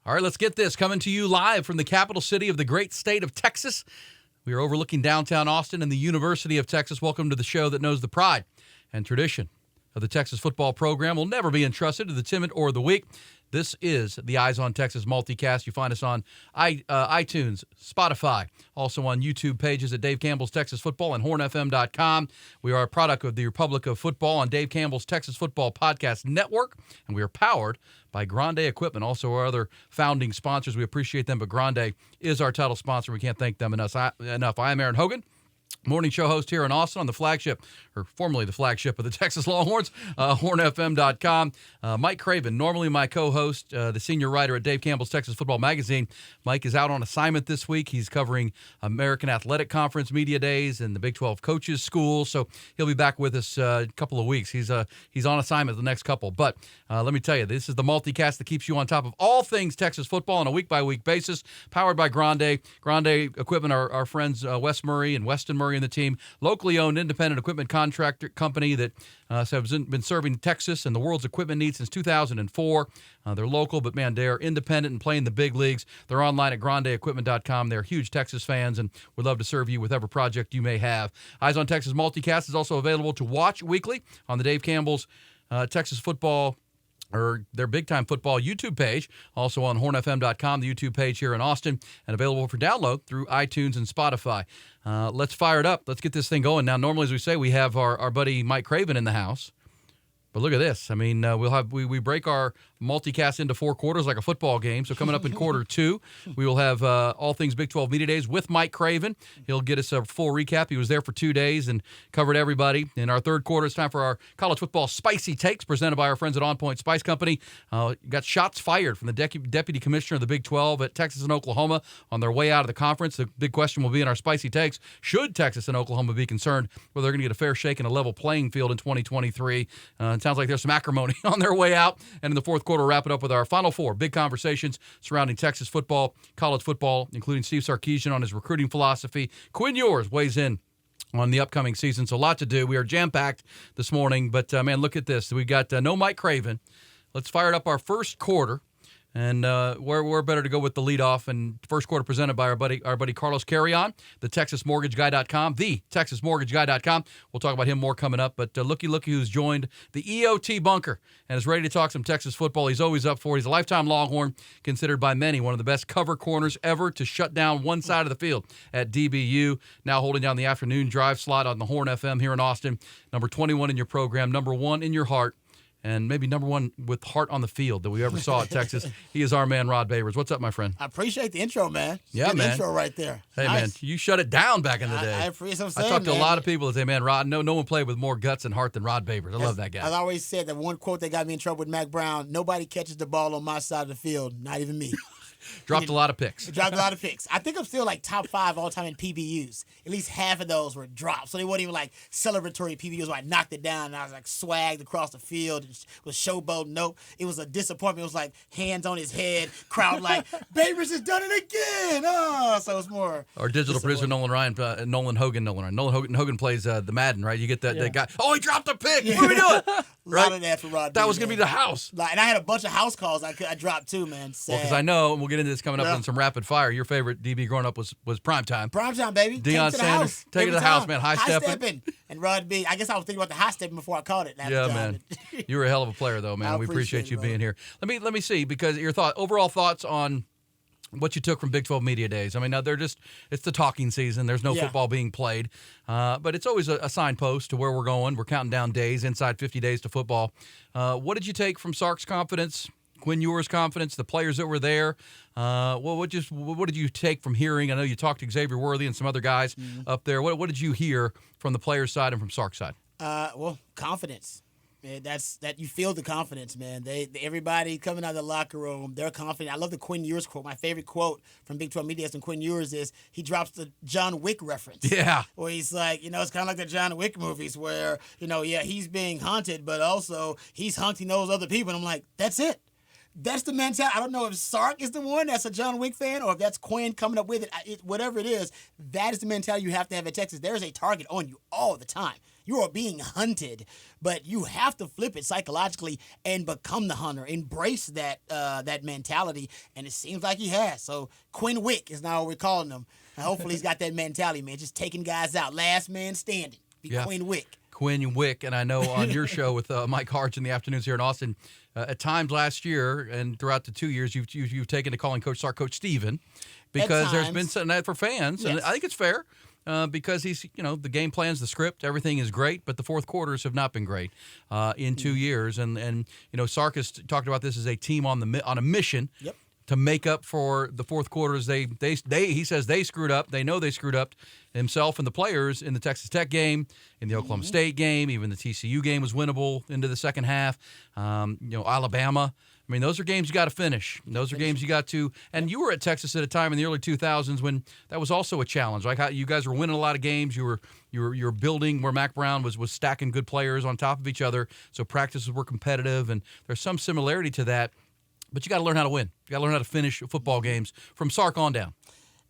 All right, let's get this. Coming to you live from the capital city of the great state of Texas. We are overlooking downtown Austin and the University of Texas. Welcome to the show that knows the pride and tradition of the Texas football program will never be entrusted to the timid or the weak. This is the Eyes on Texas multicast. You find us on iTunes, Spotify, also on YouTube pages at Dave Campbell's Texas Football and HornFM.com. We are a product of the Republic of Football on Dave Campbell's Texas Football Podcast Network, and we are powered by Grande Equipment, also our other founding sponsors. We appreciate them, but Grande is our title sponsor. We can't thank them enough. I am Erin Hogan, morning show host here in Austin on the flagship, or formerly the flagship of the Texas Longhorns, HornFM.com. Mike Craven, normally my co-host, the senior writer at Dave Campbell's Texas Football Magazine. Mike is out on assignment this week. He's covering American Athletic Conference Media Days and the Big 12 Coaches School, so he'll be back with us a couple of weeks. He's on assignment the next couple. But let me tell you, this is the multicast that keeps you on top of all things Texas football on a week-by-week basis, powered by Grande. Grande Equipment, our friends Wes Murray and Weston Murray and the team, locally owned independent equipment contractor company that has been serving Texas and the world's equipment needs since 2004. They're local, but man, they're independent and playing the big leagues. They're online at grandeequipment.com. They're huge Texas fans and would love to serve you with whatever project you may have. Eyes on Texas multicast is also available to watch weekly on the Dave Campbell's Texas Football, or their Big Time Football YouTube page, also on HornFM.com, the YouTube page here in Austin, and available for download through iTunes and Spotify. Let's fire it up. Let's get this thing going. Now, normally, as we say, we have our buddy Mike Craven in the house. But look at this. I mean, we break our multicast into 4 quarters like a football game. So coming up in quarter 2, we will have all things Big 12 Media Days with Mike Craven. He'll get us a full recap. He was there for 2 days and covered everybody. In our third quarter, it's time for our college football spicy takes presented by our friends at On Point Spice Company. Got shots fired from the deputy commissioner of the Big 12 at Texas and Oklahoma on their way out of the conference. The big question will be in our spicy takes. Should Texas and Oklahoma be concerned whether they're going to get a fair shake and a level playing field in 2023? It sounds like there's some acrimony on their way out. And in the fourth quarter, we'll wrap it up with our final 4 big conversations surrounding Texas football, college football, including Steve Sarkisian on his recruiting philosophy. Quinn Ewers weighs in on the upcoming season, so a lot to do. We are jam-packed this morning, but, man, look at this. We got no Mike Craven. Let's fire up our first quarter. And we're better to go with the leadoff. And first quarter presented by our buddy Carlos Carrion, the TexasMortgageGuy.com, TexasMortgageGuy.com. We'll talk about him more coming up. But looky who's joined the EOT bunker and is ready to talk some Texas football. He's always up for it. He's a lifetime Longhorn, considered by many one of the best cover corners ever to shut down one side of the field at DBU. Now holding down the afternoon drive slot on the Horn FM here in Austin. Number 21 in your program, number 1 in your heart, and maybe number 1 with heart on the field that we ever saw at Texas. He is our man, Rod Babers. What's up, my friend? I appreciate the intro, man. Yeah, good man. Intro right there. Hey, nice. man, you shut it down back in the day. I appreciate what I'm saying, I talked to man. a lot of people that say, man, Rod, no one played with more guts and heart than Rod Babers. I love that guy. I always said that one quote that got me in trouble with Mac Brown: nobody catches the ball on my side of the field, not even me. Dropped a lot of picks. Dropped a lot of picks. I think I'm still like top 5 all time in PBUs. At least half of those were drops. So they weren't even like celebratory PBUs where I knocked it down and I was like swagged across the field and was showboating. Nope. It was a disappointment. It was like hands on his head, crowd like, Babers has done it again. Oh, so it's more. Our digital producer, Nolan Hogan plays the Madden, right? You get that guy. Oh, he dropped a pick. What are we doing? A lot of that for Rod. That was going to be the house. And I had a bunch of house calls I dropped too, man. Sad. Well, because I know, and we'll get into this coming up in some rapid fire, your favorite DB growing up was Primetime. Primetime, baby. Deion Sanders. Take it to the house, man. High stepping. And Rod B. I guess I was thinking about the high stepping before I caught it. Yeah, man. You were a hell of a player, though, man. We appreciate you being here. Let me see, because your overall thoughts on what you took from Big 12 Media Days. I mean, now it's the talking season. There's no football being played. But it's always a signpost to where we're going. We're counting down days, inside 50 days to football. What did you take from Sark's confidence, Quinn Ewers' confidence, the players that were there? What did you take from hearing? I know you talked to Xavier Worthy and some other guys up there. What did you hear from the players' side and from Sark's side? Confidence. Man, you feel the confidence, man. Everybody coming out of the locker room, they're confident. I love the Quinn Ewers quote. My favorite quote from Big 12 Media Days and Quinn Ewers is he drops the John Wick reference. Yeah. Where he's like, it's kind of like the John Wick movies where, he's being hunted, but also he's hunting those other people. And I'm like, that's it. That's the mentality. I don't know if Sark is the one that's a John Wick fan or if that's Quinn coming up with it. Whatever it is, that is the mentality you have to have at Texas. There's a target on you all the time. You are being hunted, but you have to flip it psychologically and become the hunter. Embrace that mentality, and it seems like he has. So Quinn Wick is now what we're calling him. And hopefully he's got that mentality, man, just taking guys out. Last man standing. Quinn Wick. Quinn Wick, and I know on your show with Mike Harch in the afternoons here in Austin, at times last year and throughout the 2 years, you've taken to calling Coach Sark Coach Steven because there's been something that for fans, and I think it's fair. Because he's, the game plans, the script, everything is great, but the fourth quarters have not been great in 2 years. And Sark has talked about this as a team on a mission to make up for the fourth quarters. He says they screwed up. They know they screwed up, himself and the players, in the Texas Tech game, in the Oklahoma State game. Even the TCU game was winnable into the second half. Alabama. I mean, those are games you got to finish. Those are games you got to. And you were at Texas at a time in the early 2000s when that was also a challenge. Like you guys were winning a lot of games. You were building where Mac Brown was stacking good players on top of each other. So practices were competitive, and there's some similarity to that. But you got to learn how to win. You got to learn how to finish football games from Sark on down.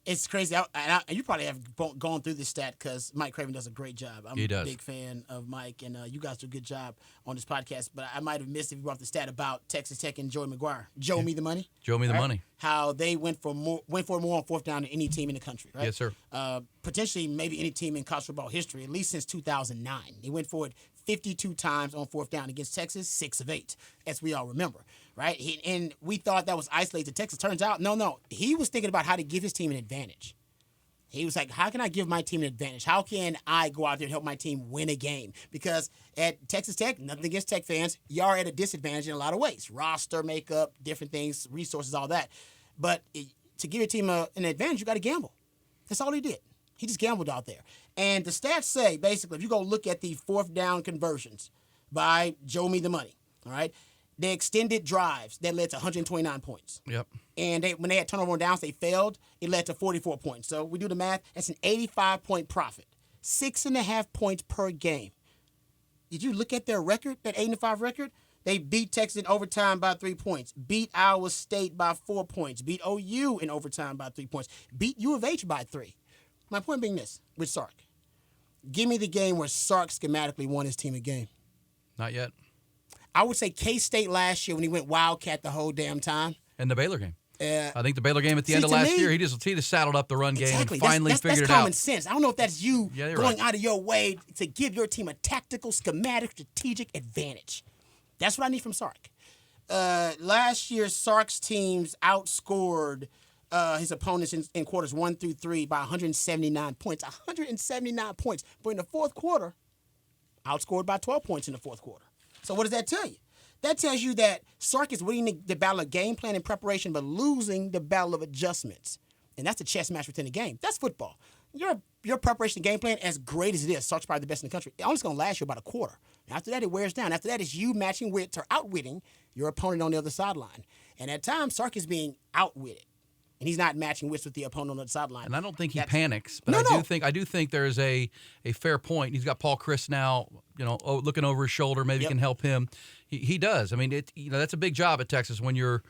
It's crazy. And you probably have gone through this stat because Mike Craven does a great job. I'm a big fan of Mike, and you guys do a good job on this podcast. But I might have missed if you brought the stat about Texas Tech and Joey McGuire. Joe Me the Money. Joe Me the Money. How they went for more on fourth down than any team in the country, right? Yes, sir. Potentially maybe any team in college football history, at least since 2009. They went for it 52 times on fourth down against Texas, 6 of 8, as we all remember, right? And we thought that was isolated to Texas. Turns out, no. He was thinking about how to give his team an advantage. He was like, how can I give my team an advantage? How can I go out there and help my team win a game? Because at Texas Tech, nothing against Tech fans, you are at a disadvantage in a lot of ways. Roster makeup, different things, resources, all that. But to give your team an advantage, you got to gamble. That's all he did. He just gambled out there. And the stats say, basically, if you go look at the fourth down conversions by Joe Me the Money, all right, they extended drives that led to 129 points. Yep. And when they had turnover on downs, they failed. It led to 44 points. So we do the math. That's an 85-point profit. 6.5 points per game. Did you look at their record, that 8-5 record? They beat Texas in overtime by 3 points. Beat Iowa State by 4 points. Beat OU in overtime by 3 points. Beat U of H by 3. My point being this, with Sark. Give me the game where Sark schematically won his team a game. Not yet. I would say K-State last year when he went Wildcat the whole damn time. And the Baylor game. I think the Baylor game at the end of last year, he just saddled up the run game and finally figured it out. That's common sense. I don't know if that's you going out of your way to give your team a tactical, schematic, strategic advantage. That's what I need from Sark. Last year, Sark's teams outscored his opponents in quarters 1 through 3 by 179 points. 179 points. But in the fourth quarter, outscored by 12 points in the fourth quarter. So what does that tell you? That tells you that Sark is winning the battle of game plan and preparation, but losing the battle of adjustments. And that's a chess match within the game. That's football. Your preparation game plan, as great as it is, Sark's probably the best in the country, it's only going to last you about a quarter. After that, it wears down. After that, it's you matching wits or outwitting your opponent on the other sideline. And at times, Sark is being outwitted. And he's not matching wits with the opponent on the sideline. And I don't think he panics, but I do think there's a fair point. He's got Paul Chryst now, looking over his shoulder, maybe can help him. He does. I mean, that's a big job at Texas when you're,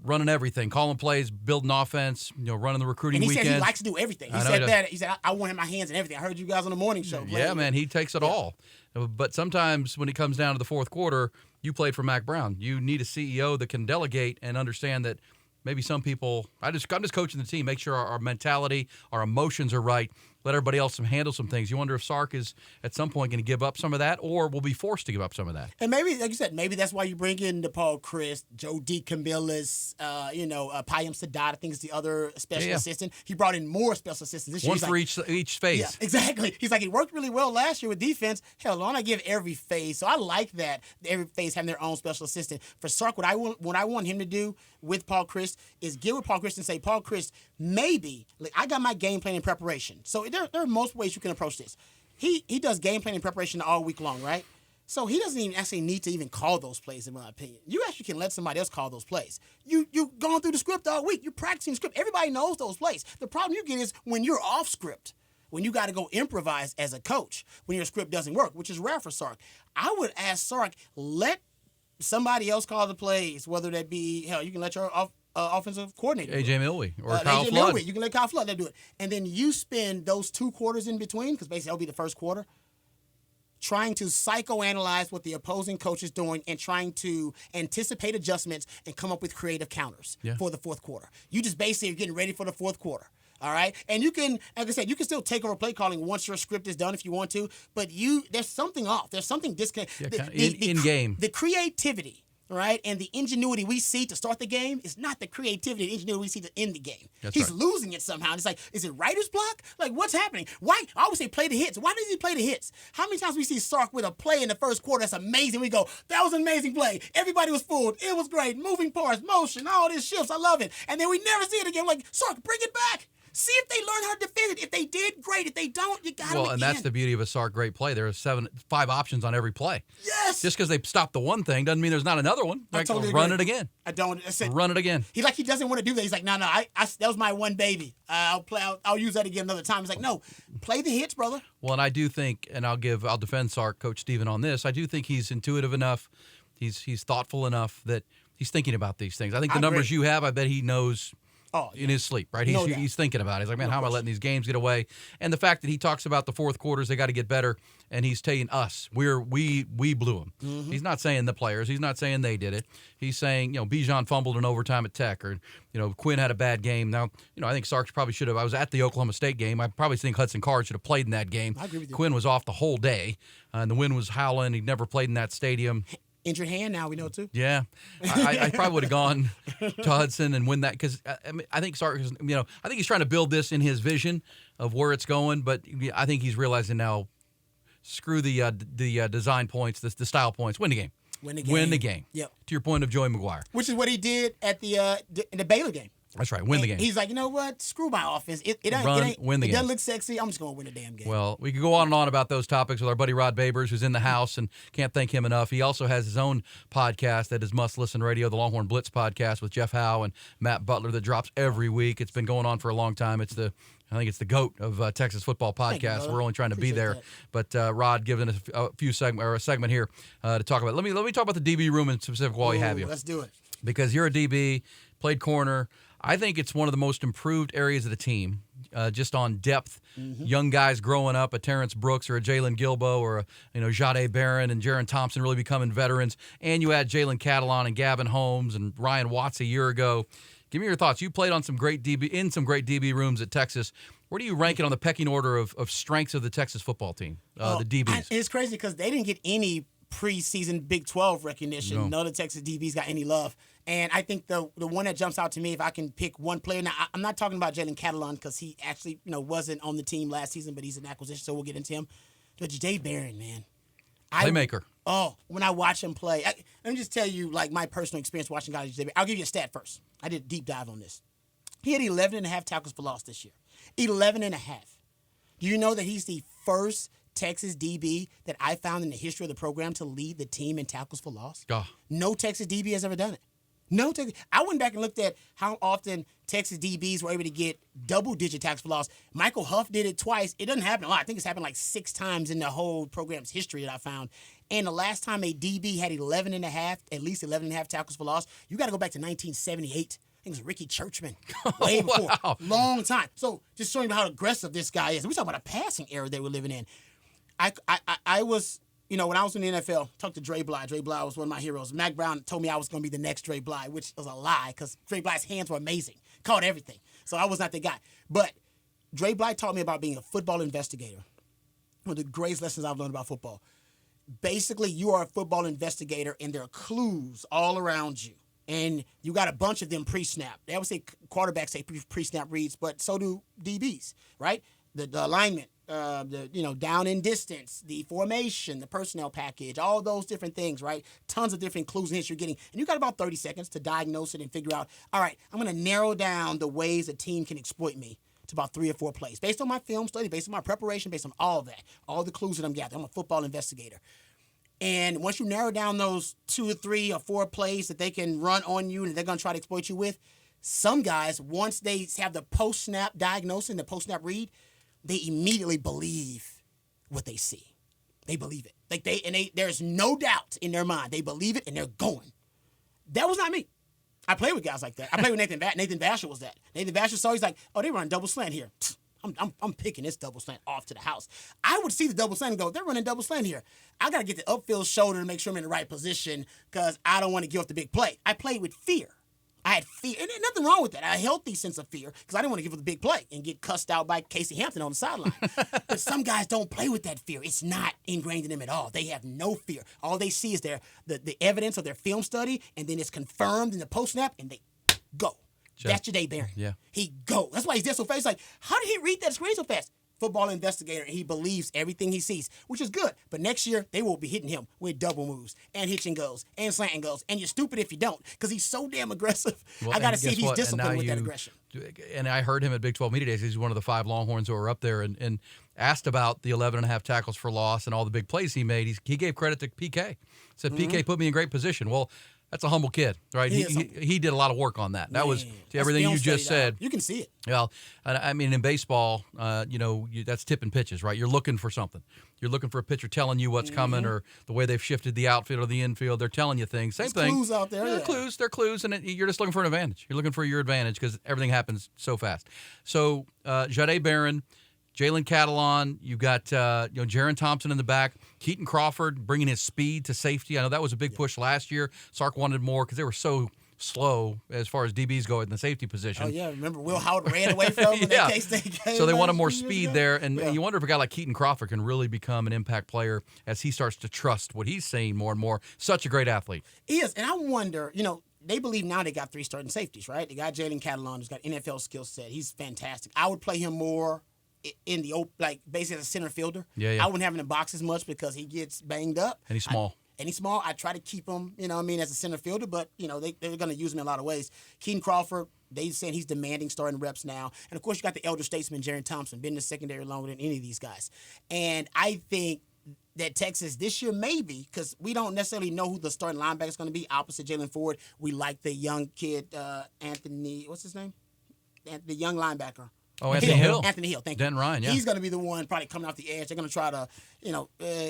running everything, calling plays, building offense, running the recruiting weekends. And he said he likes to do everything. He said that. He said, I want my hands in everything. I heard you guys on the morning show. Yeah, man, he takes it all. But sometimes when it comes down to the fourth quarter, you played for Mac Brown. You need a CEO that can delegate and understand that maybe some people, I'm just coaching the team, make sure our mentality, our emotions are right, let everybody else handle some things. You wonder if Sark is at some point going to give up some of that or will be forced to give up some of that. And maybe, like you said, maybe that's why you bring in the Paul Chryst, Joe D. Camillus, Payam Sadat, I think is the other special assistant. He brought in more special assistants this year. One for each phase. Yeah, exactly. He's like, he worked really well last year with defense. Hell, why not give every phase? So I like that, every phase having their own special assistant. For Sark, what I want him to do with Paul Chryst is get with Paul Chryst and say, Paul Chryst, maybe, I got my game plan in preparation. So there are most ways you can approach this. He does game plan and preparation all week long, right? So he doesn't even actually need to even call those plays, in my opinion. You actually can let somebody else call those plays. You going through the script all week. You're practicing script. Everybody knows those plays. The problem you get is when you're off script, when you got to go improvise as a coach, when your script doesn't work, which is rare for Sark. I would ask Sark, let somebody else call the plays, whether that be, hell, you can let your offensive coordinator A.J. Milwee or Kyle Flood. You can let Kyle Flood do it. And then you spend those 2 quarters in between, because basically that'll be the first quarter, trying to psychoanalyze what the opposing coach is doing and trying to anticipate adjustments and come up with creative counters for the fourth quarter. You just basically are getting ready for the fourth quarter. All right? And you can, like I said, you can still take over play calling once your script is done if you want to, but there's something off. There's something disconnected. In game. The creativity, right, and the ingenuity we see to start the game is not the creativity and ingenuity we see to end the game. He's losing it somehow. And it's like, is it writer's block? Like, what's happening? Why? I always say play the hits. Why does he play the hits? How many times we see Sark with a play in the first quarter that's amazing? We go, that was an amazing play. Everybody was fooled. It was great. Moving parts, motion, all these shifts. I love it. And then we never see it again. Like, Sark, bring it back. See if they learn how to defend it. If they did, great. If they don't, you got to. Well, and that's the beauty of a Sark great play. There are 5 options on every play. Yes. Just because they stopped the one thing doesn't mean there's not another one. I totally run agree. it again. I don't. Run it again. He doesn't want to do that. He's like, no. That was my one baby. I'll use that again another time. He's like, no, play the hits, brother. Well, and I do think, and I'll defend Sark, Coach Steven, on this. I do think he's intuitive enough. He's thoughtful enough that he's thinking about these things. I think the numbers you have, I bet he knows. In his sleep, right? He's thinking about it. He's like, man, how am I letting these games get away? And the fact that he talks about the fourth quarters, they got to get better, and he's telling us we blew them. Mm-hmm. He's not saying the players. He's not saying they did it. He's saying, Bijan fumbled in overtime at Tech, or Quinn had a bad game. Now, I think Sark probably should have. I was at the Oklahoma State game. I probably think Hudson Card should have played in that game. I agree with you. Quinn was off the whole day, and the wind was howling. He'd never played in that stadium. Injured hand now, we know too. Yeah, I probably would have gone to Hudson and win that, because I think Sark is, I think he's trying to build this in his vision of where it's going, but I think he's realizing now, screw the design points, the style points, win the game. Win the game. Yep. To your point of Joey McGuire, which is what he did at in the Baylor game. That's right. Win the game. He's like, you know what? Screw my offense. It doesn't look sexy. I'm just going to win the damn game. Well, we could go on and on about those topics with our buddy Rod Babers, who's in the house, and can't thank him enough. He also has his own podcast that is must-listen radio, the Longhorn Blitz podcast with Jeff Howe and Matt Butler, that drops every week. It's been going on for a long time. I think it's the GOAT of Texas football podcasts. We're only trying to be there. That. But Rod giving us a segment here to talk about. Let me talk about the DB room in specific while you have you. Let's do it. Because you're a DB, played corner. I think it's one of the most improved areas of the team, just on depth. Mm-hmm. Young guys growing up, a Terrence Brooks or a Jalen Gilbo or a Jade Barron and Jaron Thompson really becoming veterans. And you add Jalen Catalon and Gavin Holmes and Ryan Watts a year ago. Give me your thoughts. You played on some great DB rooms at Texas. Where do you rank it on the pecking order of strengths of the Texas football team, the DBs? It's crazy because they didn't get any preseason Big 12 recognition. No. None of the Texas DBs got any love. And I think the one that jumps out to me, if I can pick one player, now I'm not talking about Jalen Catalon because he actually wasn't on the team last season, but he's an acquisition, so we'll get into him. But Jade Barron, man. Playmaker. When I watch him play, let me just tell you like my personal experience watching guys. I'll give you a stat first. I did a deep dive on this. He had 11.5 tackles for loss this year. 11.5. Do you know that he's the first Texas DB that I found in the history of the program to lead the team in tackles for loss? Oh. No Texas DB has ever done it. No Texas. I went back and looked at how often Texas DBs were able to get double-digit tackles for loss. Michael Huff did it twice. It doesn't happen a lot. I think it's happened like 6 times in the whole program's history that I found. And the last time a DB had 11.5, at least 11.5 tackles for loss, you got to go back to 1978. I think it was Ricky Churchman. Way before. Wow. Long time. So just showing you how aggressive this guy is. We're talking about a passing era they were living in. I was, when I was in the NFL, talked to Dre Bly. Dre Bly was one of my heroes. Mac Brown told me I was going to be the next Dre Bly, which was a lie because Dre Bly's hands were amazing. Caught everything. So I was not the guy. But Dre Bly taught me about being a football investigator. One of the greatest lessons I've learned about football. Basically, you are a football investigator, and there are clues all around you. And you got a bunch of them pre-snap. They always say quarterbacks say pre-snap reads, but so do DBs, right? The alignment, down in distance, the formation, the personnel package, all those different things, right? Tons of different clues and hits you're getting. And you got about 30 seconds to diagnose it and figure out, all right, I'm going to narrow down the ways a team can exploit me to about 3 or 4 plays. Based on my film study, based on my preparation, based on all of that, all the clues that I'm gathering. I'm a football investigator. And once you narrow down those 2 or 3 or 4 plays that they can run on you and they're going to try to exploit you with, some guys, once they have the post-snap diagnosis and the post-snap read, they immediately believe what they see. They believe it. There's no doubt in their mind. They believe it and they're going. That was not me. I played with guys like that. I played with Nathan. Nathan Vasher was that. Nathan Vasher saw, he's like, oh, they run double slant here. I'm picking this double slant off to the house. I would see the double slant and go, they're running double slant here. I got to get the upfield shoulder to make sure I'm in the right position because I don't want to give up the big play. I played with fear. I had fear, and there's nothing wrong with that. A healthy sense of fear because I didn't want to give up the big play and get cussed out by Casey Hampton on the sideline. But some guys don't play with that fear. It's not ingrained in them at all. They have no fear. All they see is the evidence of their film study, and then it's confirmed in the post-snap, and they go. That's Jahdae Barron. Yeah. He go. That's why he's there so fast. He's like, how did he read that screen so fast? Football investigator, and he believes everything he sees, which is good. But next year, they will be hitting him with double moves and hitch and goes and slant and goes. And you're stupid if you don't because he's so damn aggressive. Well, I got to see if he's disciplined with that aggression. And I heard him at Big 12 Media Days. He's one of the 5 Longhorns who were up there and asked about the 11.5 tackles for loss and all the big plays he made. He gave credit to PK. Said, PK put me in great position. Well, that's a humble kid, right? He did a lot of work on that. That was everything you just said. You can see it. Well, I mean, in baseball, that's tipping pitches, right? You're looking for something. You're looking for a pitcher telling you what's coming, or the way they've shifted the outfield or the infield. They're telling you things. Same thing. Clues out there. They're clues, and you're just looking for an advantage. You're looking for your advantage because everything happens so fast. So, Jahdae Barron, Jalen Catalon, you got Jaron Thompson in the back, Keaton Crawford bringing his speed to safety. I know that was a big push last year. Sark wanted more because they were so slow as far as DBs go in the safety position. Oh, yeah. Remember Will Howard ran away from him in that K-State game? So they wanted more speed there. And you wonder if a guy like Keaton Crawford can really become an impact player as he starts to trust what he's saying more and more. Such a great athlete. He is. And I wonder, they believe now they got 3 starting safeties, right? They got Jalen Catalon, who's got NFL skill set. He's fantastic. I would play him more in the basically as a center fielder. I wouldn't have him in the box as much because he gets banged up. And he's small. I try to keep him, as a center fielder, but, they're going to use him in a lot of ways. Keaton Crawford, they saying he's demanding starting reps now. And, of course, you got the elder statesman, Jaron Thompson, been in the secondary longer than any of these guys. And I think that Texas this year maybe, because we don't necessarily know who the starting linebacker is going to be opposite Jalen Ford. We like the young kid, Anthony, what's his name? The young linebacker. Oh, Anthony Hill. Anthony Hill, thank you. Den Ryan, yeah. He's going to be the one probably coming off the edge. They're going to try to,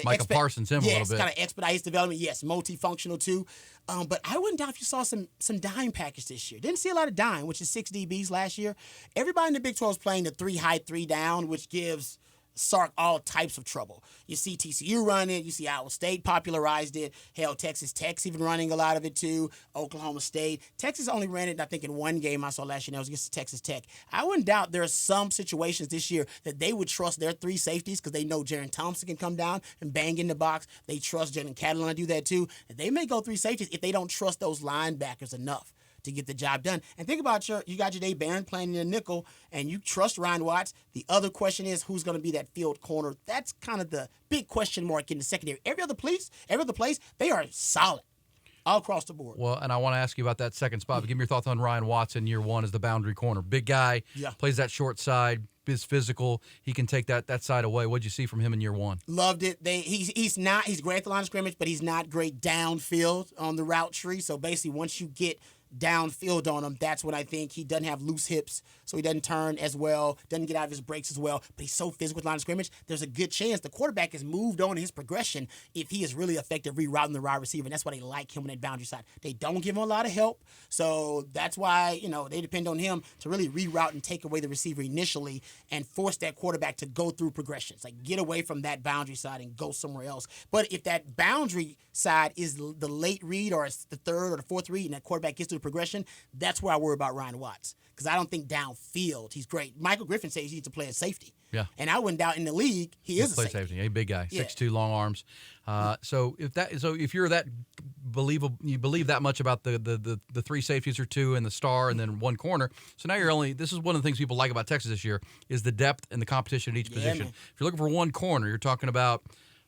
Micah Parsons him a little bit. Kind of expedite his development. Yes, multifunctional too. But I wouldn't doubt if you saw some dime package this year. Didn't see a lot of dime, which is 6 DBs last year. Everybody in the Big 12 is playing the 3 high, 3 down, which gives Sark all types of trouble. You see TCU run it. You see Iowa State popularized it. Hell, Texas Tech's even running a lot of it too. Oklahoma State. Texas only ran it, I think, in one game I saw last year. And that was against Texas Tech. I wouldn't doubt there are some situations this year that they would trust their 3 safeties because they know Jaron Thompson can come down and bang in the box. They trust Jalen Catalon to do that too. And they may go 3 safeties if they don't trust those linebackers enough to get the job done. And think about you got Jahdae Barron playing in a nickel, and you trust Ryan Watts. The other question is who's going to be that field corner. That's kind of the big question mark in the secondary. Every other place, they are solid all across the board. Well, and I want to ask you about that second spot, but give me your thoughts on Ryan Watts in year 1 as the boundary corner. Big guy, plays that short side, is physical. He can take that side away. What'd you see from him in year 1? Loved it. He's great at the line of scrimmage, but he's not great downfield on the route tree. So basically, once you get downfield on him, that's when I think he doesn't have loose hips, so he doesn't turn as well, doesn't get out of his breaks as well, but he's so physical with line of scrimmage, there's a good chance the quarterback has moved on in his progression if he is really effective rerouting the wide receiver, and that's why they like him on that boundary side. They don't give him a lot of help, so that's why, they depend on him to really reroute and take away the receiver initially and force that quarterback to go through progressions, like get away from that boundary side and go somewhere else. But if that boundary side is the late read or it's the 3rd or the 4th read and that quarterback gets through progression, that's where I worry about Ryan Watts because I don't think downfield he's great. Michael Griffin says he needs to play at safety. Yeah, and I wouldn't doubt in the league he is a safety. A big guy, 6'2", long arms. So if you're that believable, you believe that much about the 3 safeties or 2 and the star and then 1 corner. So now this is one of the things people like about Texas this year is the depth and the competition at each position. Man. If you're looking for 1 corner, you're talking about.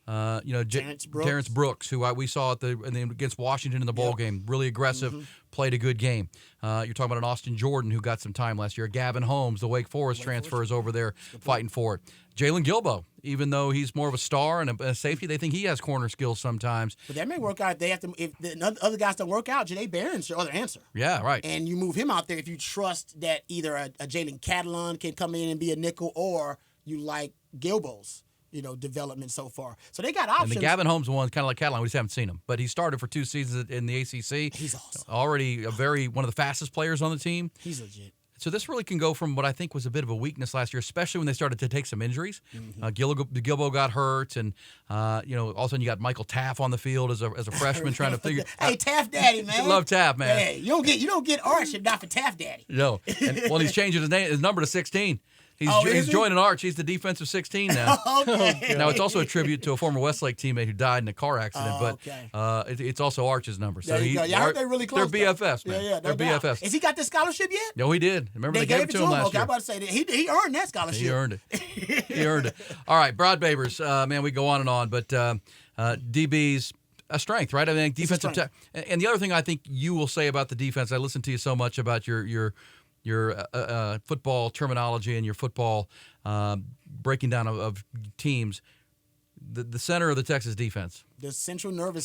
Terrence Brooks, who we saw against Washington in the bowl game, really aggressive, played a good game. You're talking about an Austin Jordan who got some time last year. Gavin Holmes, the Wake Forest transfer, is over there fighting for it. Jalen Gilbo, even though he's more of a star and a safety, they think he has corner skills sometimes. But that may work out. They have to. If the other guys don't work out, Jahdae Barron's your other answer. Yeah, right. And you move him out there if you trust that either a Jalen Catalon can come in and be a nickel, or you like Gilbo's. development so far. So they got options. And the Gavin Holmes one, kind of like Catalan, we just haven't seen him. But he started for 2 seasons in the ACC. He's awesome. Already one of the fastest players on the team. He's legit. So this really can go from what I think was a bit of a weakness last year, especially when they started to take some injuries. Gilbo got hurt, and all of a sudden you got Michael Taff on the field as a freshman trying to figure. Hey, Taff Daddy, man. Love Taff, man. Hey, you don't get Arch if not for Taff Daddy. No, he's changing his number to 16. He's joining Arch. He's the defensive 16 now. Okay. Now, it's also a tribute to a former Westlake teammate who died in a car accident, it's also Arch's number. So there you go. Yeah, I heard they're really close. They're BFFs, man. Yeah, they're BFFs. Has he got the scholarship yet? No, he did. Remember they gave it to him last year. Okay, I'm about to say that he earned that scholarship. He earned it. He earned it. All right, Broad Babers, man, we go on and on, but DB's a strength, right? I mean, defensive and the other thing I think you will say about the defense, I listened to you so much about your football terminology and your football breaking down of teams. The center of the Texas defense. The central nervous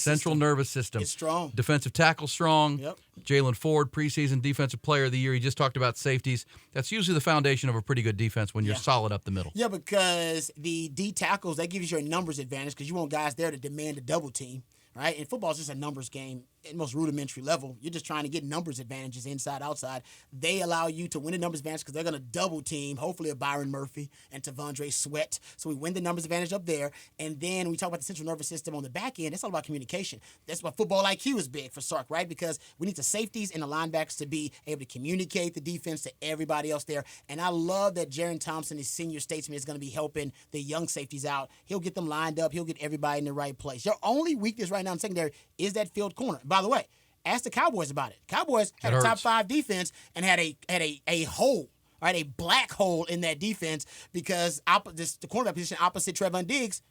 system. It's strong. Defensive tackle strong. Yep. Jalen Ford, preseason defensive player of the year. He just talked about safeties. That's usually the foundation of a pretty good defense when you're solid up the middle. Yeah, because the D tackles, that gives you a numbers advantage because you want guys there to demand a double team. Right? And football is just a numbers game at most rudimentary level. You're just trying to get numbers advantages inside, outside. They allow you to win a numbers advantage because they're going to double team, hopefully a Byron Murphy and Tavondre Sweat. So we win the numbers advantage up there. And then we talk about the central nervous system on the back end. That's all about communication. That's why football IQ is big for Sark, right? Because we need the safeties and the linebackers to be able to communicate the defense to everybody else there. And I love that Jaron Thompson, his senior statesman, is going to be helping the young safeties out. He'll get them lined up. He'll get everybody in the right place. Your only weakness right now in secondary is that field corner. By the way, ask the Cowboys about it. Cowboys had a top 5 defense and had a hole, right, a black hole in that defense because the cornerback position opposite Trevon Diggs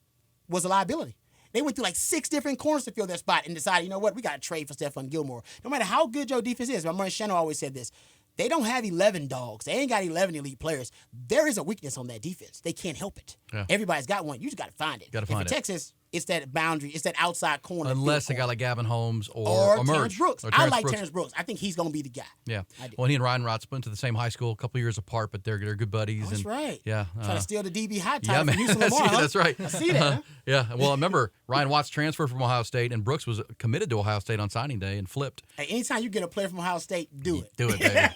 was a liability. They went through like 6 different corners to fill that spot and decided, you know what, we got to trade for Stephon Gilmore. No matter how good your defense is, my man Shannon always said this, they don't have 11 dogs. They ain't got 11 elite players. There is a weakness on that defense. They can't help it. Yeah. Everybody's got one. You just got to find it. For Texas, it's that boundary. It's that outside corner. Unless a guy like Gavin Holmes or Terrence Brooks. I like Terrence Brooks. I think he's going to be the guy. Yeah. Well, he and Ryan Rotz went to the same high school a couple years apart, but they're good buddies. That's right. Yeah. Trying to steal the DB high title from Houston Lamar. That's right. I see that. Huh? Yeah. Well, I remember Ryan Watts transferred from Ohio State, and Brooks was committed to Ohio State on signing day and flipped. Hey, anytime you get a player from Ohio State, do it. Do it, baby.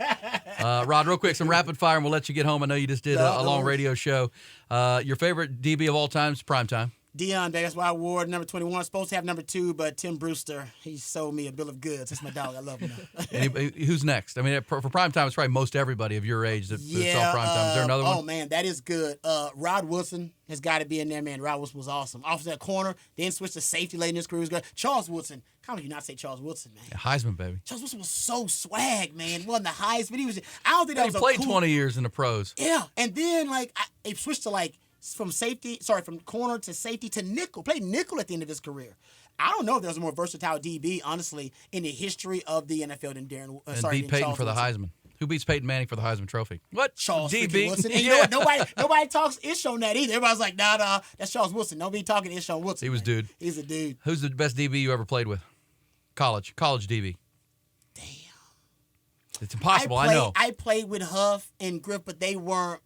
Rod, real quick, some rapid fire, and we'll let you get home. I know you just did a long radio show. Your favorite DB of all time is primetime. Deion, that's why I wore number 21. Supposed to have number 2, but Tim Brewster, he sold me a bill of goods. That's my dog. I love him. Who's next? I mean, for primetime, it's probably most everybody of your age that saw primetime. Is there another one? Oh, man, that is good. Rod Woodson has got to be in there, man. Rod Woodson was awesome. Off that corner, then switched to safety late in his career. Charles Woodson. How can you not say Charles Woodson, man? Yeah, Heisman, baby. Charles Woodson was so swag, man. He wasn't the Heisman. I don't think that was He played 20 years in the pros. Yeah, and then, he switched to, from corner to safety to nickel. Played nickel at the end of his career. I don't know if there's a more versatile DB, honestly, in the history of the NFL than beat Peyton for the Heisman. Who beats Peyton Manning for the Heisman Trophy? What? Charles DB. Wilson. And you know what? Nobody talks ish on that either. Everybody's like, nah, that's Charles Wilson. Nobody talking ish on Wilson. He was dude. He's a dude. Who's the best DB you ever played with? College DB. Damn. It's impossible. I know. I played with Huff and Griff, but they weren't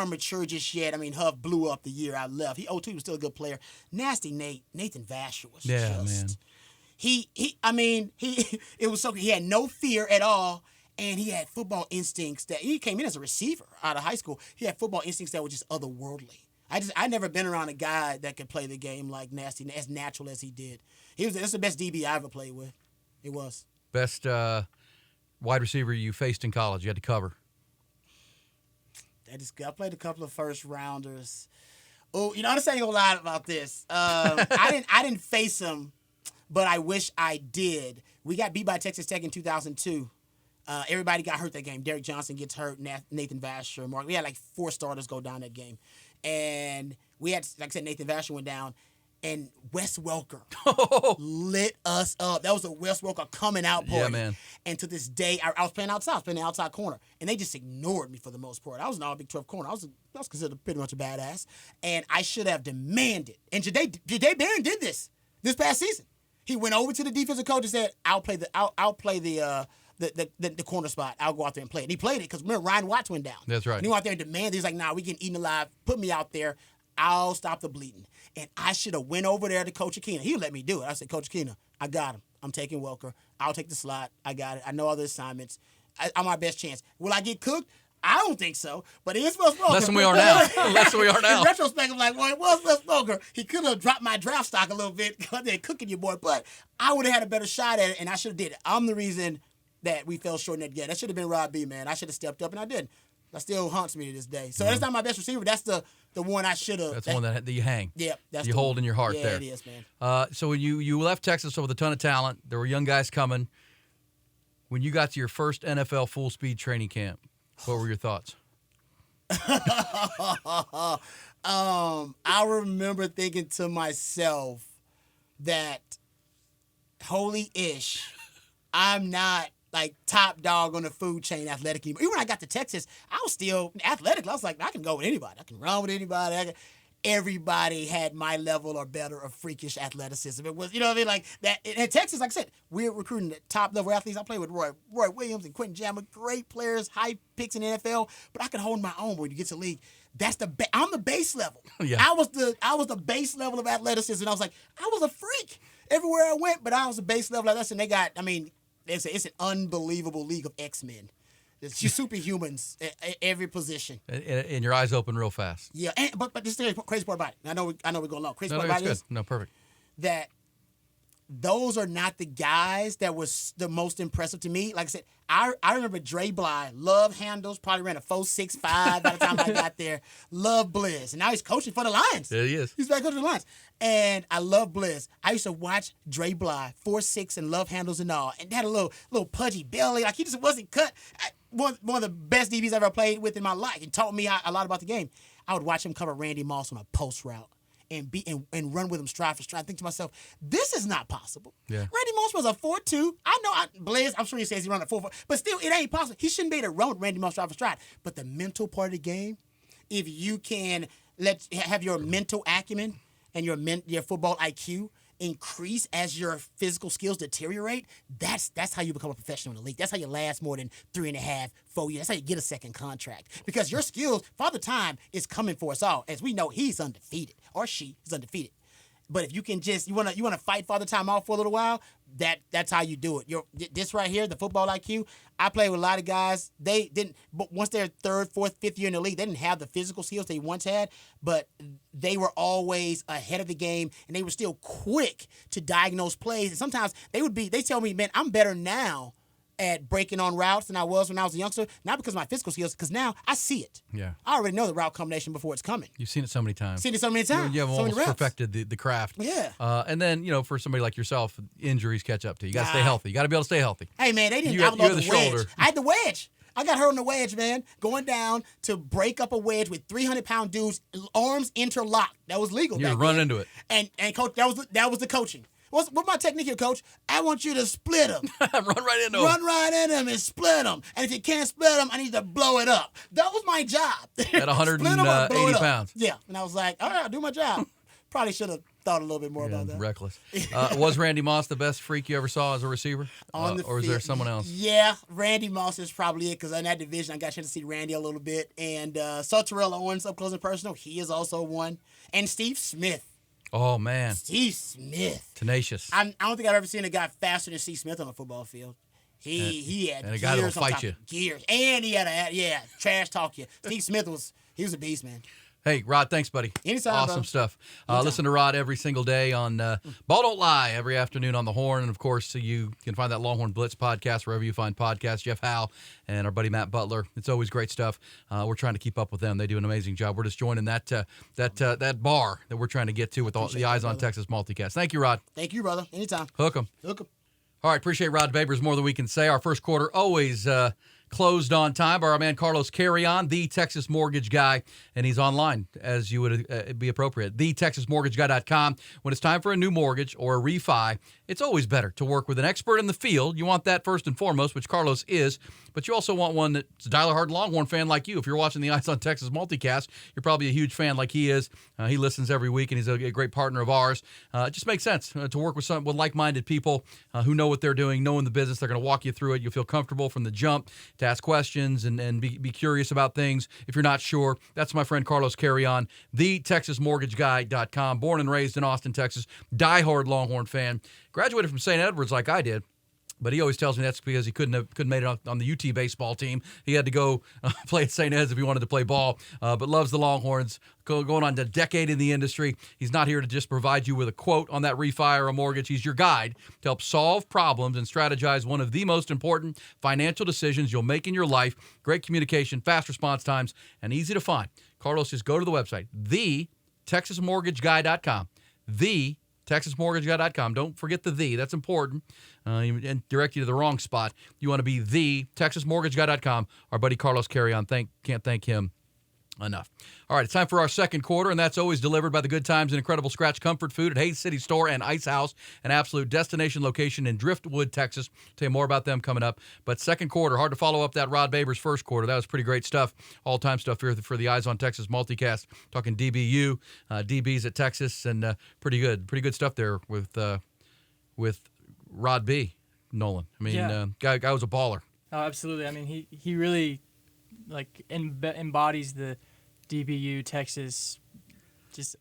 mature just yet. I mean, Huff blew up the year I left. He was still a good player. Nasty Nathan Vasher was man. It was so he had no fear at all, and he had football instincts that he came in as a receiver out of high school. He had football instincts that were just otherworldly. I never been around a guy that could play the game like Nasty, as natural as he did. That's the best DB I ever played with. It was. Best wide receiver you faced in college, you had to cover. I played a couple of first rounders. Oh, I'm saying a lot about this. I didn't face him, but I wish I did. We got beat by Texas Tech in 2002. Everybody got hurt that game. Derek Johnson gets hurt. Nathan Vasher, Mark. We had 4 starters go down that game, and we had, like I said, Nathan Vasher went down. And Wes Welker lit us up. That was a Wes Welker coming out party. Yeah, man. And to this day, I was playing outside. I was playing the outside corner. And they just ignored me for the most part. I was an all Big 12 corner. I was considered pretty much a badass. And I should have demanded. And Ja'Day Barron did this past season. He went over to the defensive coach and said, I'll play the corner spot. I'll go out there and play it. And he played it because remember, Ryan Watts went down. That's right. And he went out there and demanded. He's like, nah, we getting eaten alive. Put me out there. I'll stop the bleeding. And I should have went over there to Coach Akina. He let me do it. I said, Coach Akina, I got him. I'm taking Welker. I'll take the slot. I got it. I know all the assignments. I'm our best chance. Will I get cooked? I don't think so. But it is Wes Welker. Less than we are now. Less than we are now. In retrospect, I'm like, well, it was Wes Welker. He could have dropped my draft stock a little bit because they're cooking you, boy. But I would have had a better shot at it, and I should have did it. I'm the reason that we fell short in that game. That should have been Rob B, man. I should have stepped up, and I didn't. That still haunts me to this day. So that's not my best receiver. That's the one I should have. That's the one that you hang. Yeah, that's you hold in your heart yeah, there. it is, man. So when you left Texas with a ton of talent, there were young guys coming. When you got to your first NFL full speed training camp, what were your thoughts? I remember thinking to myself that, holy ish, I'm not like top dog on the food chain athletic anymore. Even when I got to Texas, I was still athletic. I was like, I can go with anybody. I can run with anybody. Everybody had my level or better of freakish athleticism. It was, you know what I mean? Like that. In Texas, like I said, we're recruiting the top level athletes. I played with Roy Williams and Quentin Jammer, great players, high picks in the NFL. But I could hold my own when you get to the league. That's I'm the base level. Yeah. I was the base level of athleticism. I was like, I was a freak everywhere I went, but I was the base level of athleticism. They got, I mean, it's an unbelievable league of X-Men. It's superhumans at every position. And your eyes open real fast. Yeah, but this is the crazy part about it. I know we're going long. Crazy part about it is perfect. that those are not the guys that was the most impressive to me. Like I said, I remember Dre Bly, love handles, probably ran a 4.65 by the time I got there. Love Bliss. And now he's coaching for the Lions. Yeah, he is. He's back coaching the Lions. And I love Bliss. I used to watch Dre Bly, 4.6 and love handles and all. And had a little pudgy belly. Like he just wasn't cut. One of the best DBs I've ever played with in my life. He taught me a lot about the game. I would watch him cover Randy Moss on a post route. And run with him stride for stride. I think to myself, this is not possible. Yeah. Randy Moss was a 4.2. I know Blaze, I'm sure he says he run a 4.4, but still, it ain't possible. He shouldn't be able to run with Randy Moss stride for stride. But the mental part of the game, if you can have your mental acumen and your football IQ increase as your physical skills deteriorate, that's how you become a professional in the league. That's how you last more than 3.5, 4 years. That's how you get a second contract. Because your skills, Father Time is coming for us all. As we know, he's undefeated, or she is undefeated. But if you can just, you wanna fight Father Time off for a little while, that's how you do it. This right here, the football IQ, I played with a lot of guys. They didn't, but once they're third, fourth, fifth year in the league, they didn't have the physical skills they once had, but they were always ahead of the game, and they were still quick to diagnose plays. And sometimes they tell me, man, I'm better now at breaking on routes than I was when I was a youngster, not because of my physical skills, because now I see it. Yeah. I already know the route combination before it's coming. You've seen it so many times. Seen it so many times. You have so many almost reps. perfected the craft. Yeah. And then, for somebody like yourself, injuries catch up to you. You got to stay healthy. You got to be able to stay healthy. Hey, man, they didn't have the the wedge. shoulder. I had the wedge. I got hurt on the wedge, man. Going down to break up a wedge with 300-pound dudes, arms interlocked. That was legal. You run into it. And coach, that was the coaching. What's my technique here, coach? I want you to split them. Run right into them. Run right in them and split them. And if you can't split them, I need to blow it up. That was my job. At 180 pounds. Yeah. And I was like, all right, I'll do my job. Probably should have thought a little bit more about that. Reckless. Was Randy Moss the best freak you ever saw as a receiver? On the or is there someone else? Yeah, Randy Moss is probably it, because in that division, I got a chance to see Randy a little bit. And saw Terrell Owens up close and personal. He is also one. And Steve Smith. Oh, man. Steve Smith. Tenacious. I don't think I've ever seen a guy faster than Steve Smith on a football field. He had and a guy that'll gears on fight top you. of gears. And he had trash talk you. Steve Smith was a beast, man. Hey, Rod, thanks, buddy. Anytime, awesome bro. stuff. Listen to Rod every single day on Ball Don't Lie, every afternoon on the Horn. And, of course, you can find that Longhorn Blitz podcast wherever you find podcasts. Jeff Howe and our buddy Matt Butler. It's always great stuff. We're trying to keep up with them. They do an amazing job. We're just joining that bar that we're trying to get to with all the Eyes on Texas multicast. Thank you, Rod. Thank you, brother. Anytime. Hook 'em. Hook 'em. All right, appreciate Rod Babers more than we can say. Our first quarter always closed on time by our man Carlos Carrion, the Texas Mortgage Guy, and he's online as you would be appropriate. TheTexasMortgageGuy.com. When it's time for a new mortgage or a refi, it's always better to work with an expert in the field. You want that first and foremost, which Carlos is, but you also want one that's a diehard Longhorn fan like you. If you're watching the Eyes on Texas multicast, you're probably a huge fan like he is. He listens every week, and he's a great partner of ours. It just makes sense to work with like-minded people who know what they're doing, know in the business. They're going to walk you through it. You'll feel comfortable from the jump to ask questions and be curious about things. If you're not sure, that's my friend Carlos Carrion, thetexasmortgageguy.com, born and raised in Austin, Texas, diehard Longhorn fan. Graduated from St. Edwards like I did, but he always tells me that's because he couldn't made it on the UT baseball team. He had to go play at St. Ed's if he wanted to play ball, but loves the Longhorns, going on a decade in the industry. He's not here to just provide you with a quote on that refi or a mortgage. He's your guide to help solve problems and strategize one of the most important financial decisions you'll make in your life. Great communication, fast response times, and easy to find. Carlos, just go to the website, thetexasmortgageguy.com, thetexasmortgageguy.com. Don't forget the. That's important. And direct you to the wrong spot. You want to be thetexasmortgageguy.com. Our buddy Carlos Carrion, can't thank him enough. All right, it's time for our second quarter, and that's always delivered by the Good Times and Incredible Scratch Comfort Food at Hayes City Store and Ice House, an absolute destination location in Driftwood, Texas. Tell you more about them coming up. But second quarter, hard to follow up that Rod BABERS first quarter. That was pretty great stuff. All-time stuff here for the Eyes on Texas multicast. Talking DBU, DBs at Texas, and pretty good stuff there with Rod B. Nolan. I mean, guy was a baller. Oh, absolutely. I mean, he really embodies the DBU Texas.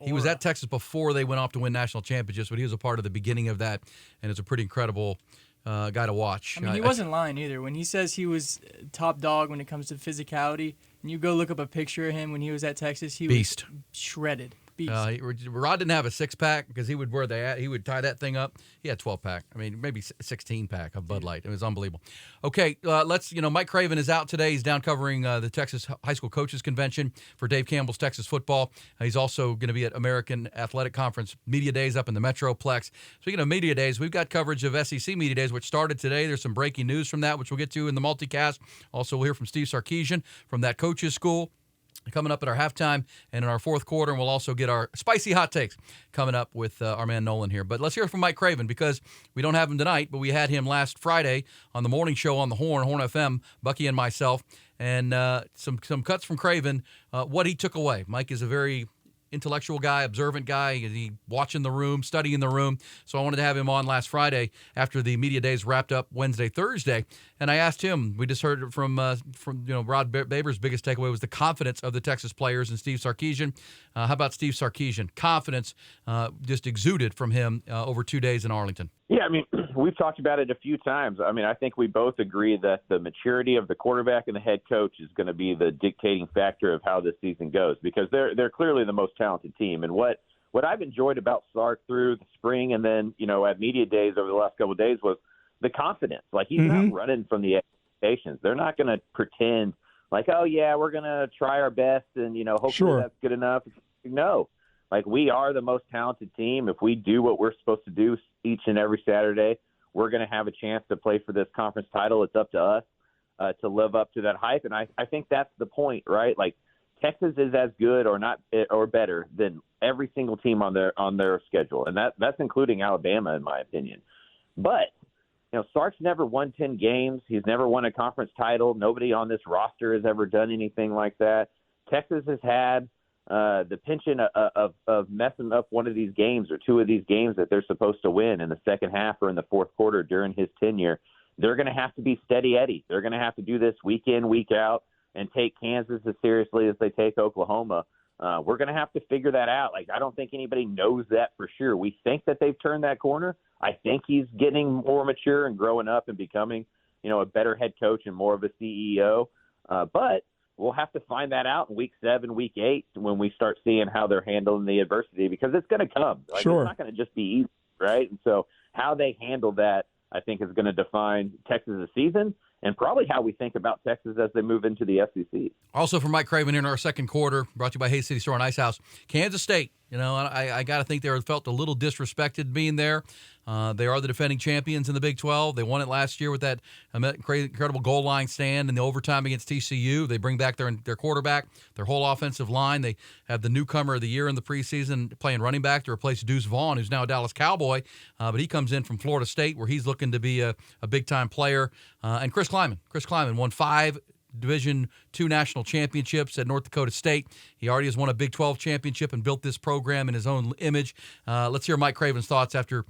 He was at Texas before they went off to win national championships, but he was a part of the beginning of that, and it's a pretty incredible guy to watch. I mean, he wasn't lying either. When he says he was top dog when it comes to physicality, and you go look up a picture of him when he was at Texas, he was shredded. Rod didn't have a six-pack because he would tie that thing up. He had 12-pack. I mean, maybe 16-pack of Bud Light. It was unbelievable. Okay, Mike Craven is out today. He's down covering the Texas High School Coaches Convention for Dave Campbell's Texas Football. He's also going to be at American Athletic Conference Media Days up in the Metroplex. Speaking of Media Days, we've got coverage of SEC Media Days, which started today. There's some breaking news from that, which we'll get to in the multicast. Also, we'll hear from Steve Sarkisian from that coaches school coming up at our halftime and in our fourth quarter, and we'll also get our spicy hot takes coming up with our man Nolan here. But let's hear from Mike Craven, because we don't have him tonight, but we had him last Friday on the morning show on the Horn FM, Bucky and myself, and some cuts from Craven, what he took away. Mike is a very intellectual guy, observant guy. He watching the room, studying the room. So I wanted to have him on last Friday after the media days wrapped up Wednesday, Thursday, and I asked him. We just heard from Rod BABERS' biggest takeaway was the confidence of the Texas players and Steve Sarkisian. How about Steve Sarkisian? Confidence just exuded from him over 2 days in Arlington. Yeah, I mean, we've talked about it a few times. I mean, I think we both agree that the maturity of the quarterback and the head coach is going to be the dictating factor of how this season goes, because they're clearly the most talented team. And what I've enjoyed about Sark through the spring and then, at media days over the last couple of days was the confidence. Like, he's not running from the expectations. They're not going to pretend like, oh, yeah, we're going to try our best and, hopefully that's good enough. No. Like, we are the most talented team. If we do what we're supposed to do each and every Saturday, we're going to have a chance to play for this conference title. It's up to us to live up to that hype. And I think that's the point, right? Like, Texas is as good or better than every single team on their schedule. And that's including Alabama, in my opinion. But, Sark's never won 10 games. He's never won a conference title. Nobody on this roster has ever done anything like that. Texas has had the penchant of messing up one of these games or two of these games that they're supposed to win in the second half or in the fourth quarter during his tenure. They're going to have to be steady Eddie. They're going to have to do this week in, week out, and take Kansas as seriously as they take Oklahoma. We're going to have to figure that out. Like, I don't think anybody knows that for sure. We think that they've turned that corner. I think he's getting more mature and growing up and becoming, a better head coach and more of a CEO. But we'll have to find that out in week 7, week 8, when we start seeing how they're handling the adversity, because it's going to come. Like, It's not going to just be easy, right? And so how they handle that, I think, is going to define Texas' season and probably how we think about Texas as they move into the SEC. Also from Mike Craven in our second quarter, brought to you by Hayes City Store and Ice House. Kansas State, I got to think they felt a little disrespected being there. They are the defending champions in the Big 12. They won it last year with that incredible goal line stand in the overtime against TCU. They bring back their quarterback, their whole offensive line. They have the newcomer of the year in the preseason playing running back to replace Deuce Vaughn, who's now a Dallas Cowboy. But he comes in from Florida State, where he's looking to be a big-time player. And Chris Kleiman won 5 Division II national championships at North Dakota State. He already has won a Big 12 championship and built this program in his own image. Let's hear Mike Craven's thoughts after